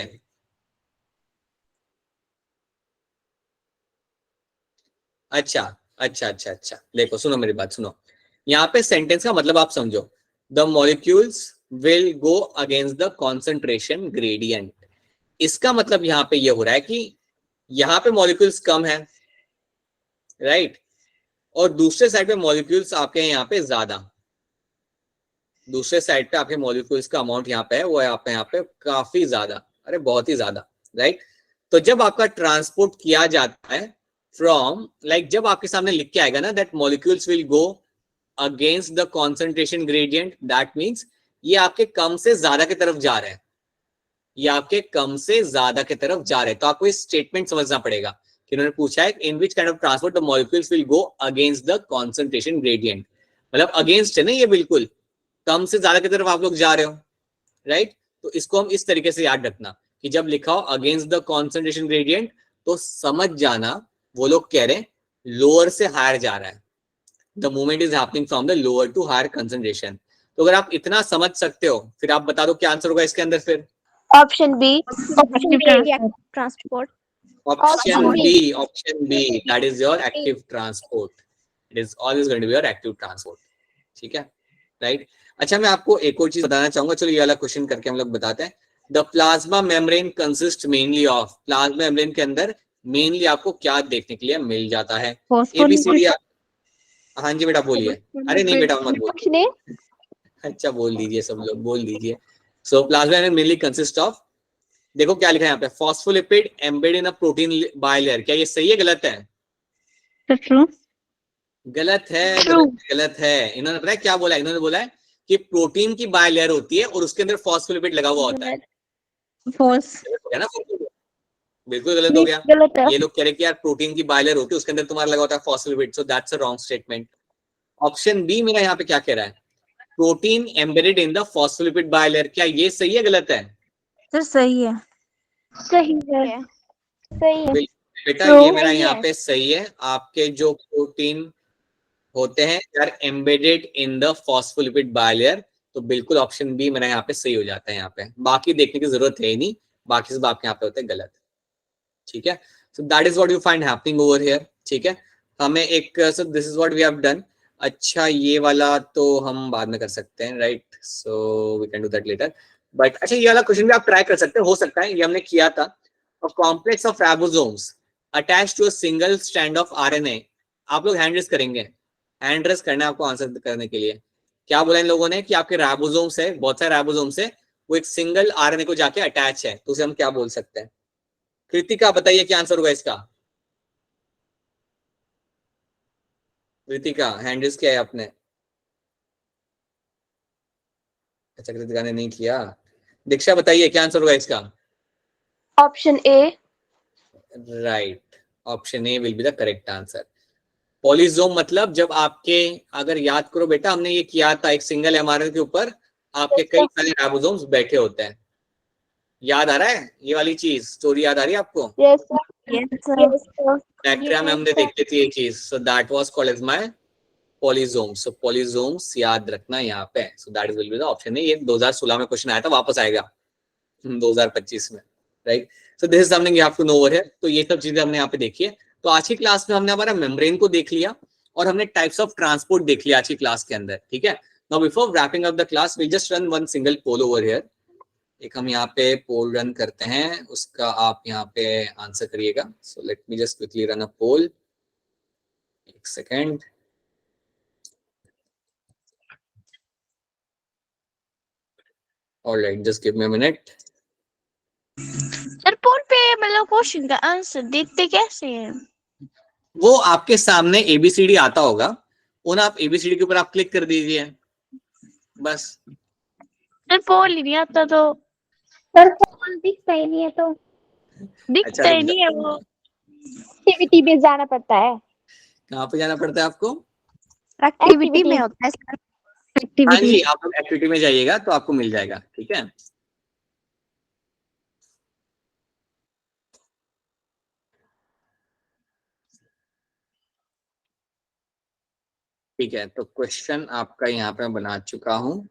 अच्छा अच्छा अच्छा अच्छा, देखो सुनो मेरी बात सुनो, यहाँ पे सेंटेंस का मतलब आप समझो। The molecules will go against the concentration gradient. इसका मतलब यहाँ पे ये हो रहा है कि यहाँ पे मॉलिक्यूल्स कम है, राइट, और दूसरे साइड पे मॉलिक्यूल्स आपके यहाँ पे ज्यादा। दूसरे साइड पे आपके मॉलिक्यूल्स का अमाउंट यहाँ पे है, वो है आपके यहाँ पे काफी ज्यादा, अरे बहुत ही ज्यादा, राइट। तो जब आपका ट्रांसपोर्ट किया जाता है फ्रॉम, लाइक जब आपके सामने लिख के आएगा ना that molecules will go against the concentration gradient, that means ये आपके कम से ज्यादा की तरफ जा रहे हैं, ये आपके कम से ज्यादा की तरफ जा रहे हैं। तो आपको इस स्टेटमेंट समझना पड़ेगा कि उन्होंने पूछा है in which kind of transport the molecules will go against the concentration gradient. मतलब अगेंस्ट है ना ये, बिल्कुल कम से ज्यादा की तरफ आप लोग जा रहे हो, राइट। तो इसको हम इस तरीके से याद रखना कि जब लिखा हो अगेंस्ट द कॉन्सेंट्रेशन ग्रेडियंट तो समझ जाना वो लोग कह रहे हैं लोअर से हायर जा रहा है, the movement is happening from the lower to higher concentration. तो अगर आप इतना समझ सकते हो फिर आप बता दो क्या आंसर होगा इसके अंदर फिर। Option B, transport. Option B, that is your active transport. It is always going to be your active transport. ठीक है, राइट। अच्छा मैं आपको एक और चीज बताना चाहूंगा, चलो ये वाला क्वेश्चन करके हम लोग बताते हैं। The plasma membrane consist mainly of, plasma membrane के अंदर मेनली आपको क्या देखने के लिए मिल जाता है? ABCD। हाँ जी बेटा बोलिए। अरे नहीं बेटा मत बोलिए, अच्छा बोल दीजिए, सब लोग बोल दीजिए। सो plasma membrane mainly consist of, देखो क्या लिखा है यहाँ पे, phospholipid embedded in a protein bilayer. क्या ये सही है गलत है? ट्रू। गलत है, गलत है। इन्होंने पता है क्या बोला, इन्होंने बोला है कि प्रोटीन की बाइलेयर होती है और उसके अंदर फॉस्फोलिपिड लगा हुआ होता है। फॉल्स। गलत हो गया ना, बिल्कुल गलत हो गया। ये लोग कह रहे कि यार प्रोटीन की बाइलेयर होती है उसके अंदर तुम्हारा लगा होता है phospholipid, so that's a wrong statement. Option B मेरा यहाँ पे क्या कह रहा है, protein embedded in the phospholipid bilayer, क्या ये सही है गलत है? सर सही है। सही है, सही है। बेटा ये मेरा यहाँ पे सही है। आपके जो प्रोटीन होते हैं यार embedded in the phospholipid bilayer, तो बिल्कुल ऑप्शन बी मेरा यहाँ पे सही हो जाता है। यहाँ पे बाकी देखने की जरूरत है ही नहीं, बाकी सब आपके यहाँ पे होते हैं गलत। ठीक है, so that is what you find happening over here. ठीक है, हमें एक so this is what we have done. अच्छा ये वाला तो हम बाद में कर सकते हैं, right, so we can do that later. But अच्छा ये वाला क्वेश्चन भी आप ट्राई कर सकते हैं, हो सकता है ये हमने किया था। A complex of ribosomes attached to a single strand of RNA. आप लोग हैंड रेस करेंगे, हैंड रेस करना है आपको आंसर करने के लिए। क्या बोला इन लोगों ने कि आपके राइबोसोम्स है, बहुत सारे राइबोसोम्स है, वो एक सिंगल आरएनए को जाके अटैच है, तो उसे हम क्या बोल सकते हैं? कृतिका बताइए क्या आंसर होगा इसका। कृतिका हैंड रेस किया है आपने? अच्छा कृतिका ने नहीं किया। दीक्षा बताइए क्या आंसर होगा इसका। Option A. Right, option A will be the correct answer. Polysome मतलब जब आपके, अगर याद करो बेटा हमने ये किया था, एक सिंगल एमआरएनए के ऊपर आपके कई सारे राइबोसोम्स बैठे होते हैं। याद आ रहा है ये वाली चीज, स्टोरी याद आ रही है आपको? Yes sir, yes sir. Bacteria में हमने देखी थी ये चीज, so that was called as my polysomes. So polysomes याद रखना यहाँ पे, so that will be the option. ये 2016 में क्वेश्चन आया था, वापस आएगा 2025 में, right. So this is something you have to know over here. तो ये सब चीजें हमने यहाँ पे देखी है। तो आज की क्लास में हमने हमारा मेम्ब्रेन को देख लिया और हमने टाइप्स ऑफ ट्रांसपोर्ट देख लिया आज की क्लास के अंदर। ठीक है, now before wrapping up the class we just run one single poll over here. एक हम यहाँ पे पोल रन करते हैं, उसका आप यहाँ पे आंसर करिएगा। So let me just quickly run a poll, एक second. Alright, just give me a minute. Sir poll पे मतलब क्वेश्चन का आंसर देखते कैसे हैं? वो आपके सामने एबीसीडी आता होगा, उन आप एबीसीडी के ऊपर आप क्लिक कर दीजिए बस। सर पोल ही नहीं आता तो। सर कौन दिखता ही नहीं है तो दिखता ही नहीं है वो। एक्टिविटी में जाना पड़ता है। कहाँ पे जाना पड़ता है आपको? एक्टिविटी में होता है सर। हाँ एक्टिविटी। जी, आप लोग एक्टिविटी में जाइएगा तो आपको मिल जाएगा। ठीक है, ठीक है। तो क्वेश्चन आपका यहाँ पे मैं बना चुका हूँ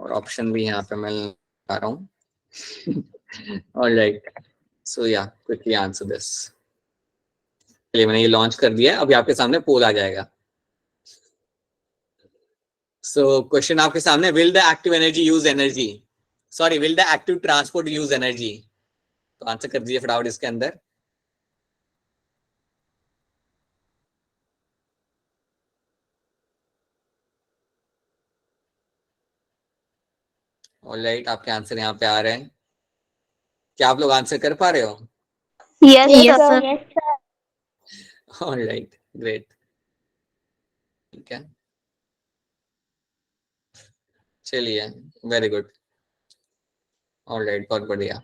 और ऑप्शन भी यहाँ पे मैं लगा रहा हूँ। ऑलराइट, सो या क्विकली आंसर दिस। चलिए मैंने ये लॉन्च कर दिया है, अभी आपके सामने पोल आ जाएगा। सो क्वेश्चन आपके सामने, will the active energy use energy, sorry will the active transport use energy? तो आंसर कर दीजिए फटाफट इसके अंदर। ऑलराइट, आपके आंसर यहाँ पे आ रहे हैं। क्या आप लोग आंसर कर पा रहे हो? Yes sir. Alright, great. ठीक है, चलिए, वेरी गुड। ऑलराइट, बहुत बढ़िया।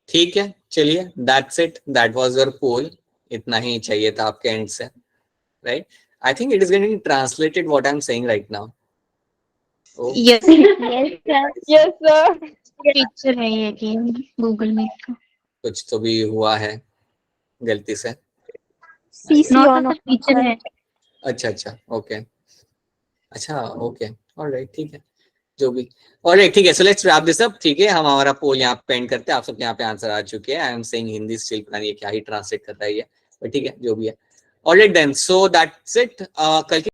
ठीक है, चलिए, that's it, that was your poll. इतना ही चाहिए था आपके एंड से, right? I think it is getting translated what I am saying right now. Yes Yes, sir. Teacher है ये कि गूगल मीट का कुछ तो भी हुआ है गलती से. CC on. नॉट टीचर है. अच्छा अच्छा, ओके, अच्छा ओके, ऑलराइट, ठीक है, जो भी. ऑलराइट, ठीक है. So let's wrap this up. ठीक है, हम हमारा पोल यहाँ पे पेंड करते हैं. आप सबके यहाँ पे आंसर आ चुके हैं. आई एम सेइंग हिंदी स्टिल, पता नहीं क्या ही ट्रांसलेट कर रहा है ये, बट ठीक है, जो भी है. Alright then, so that's it. कल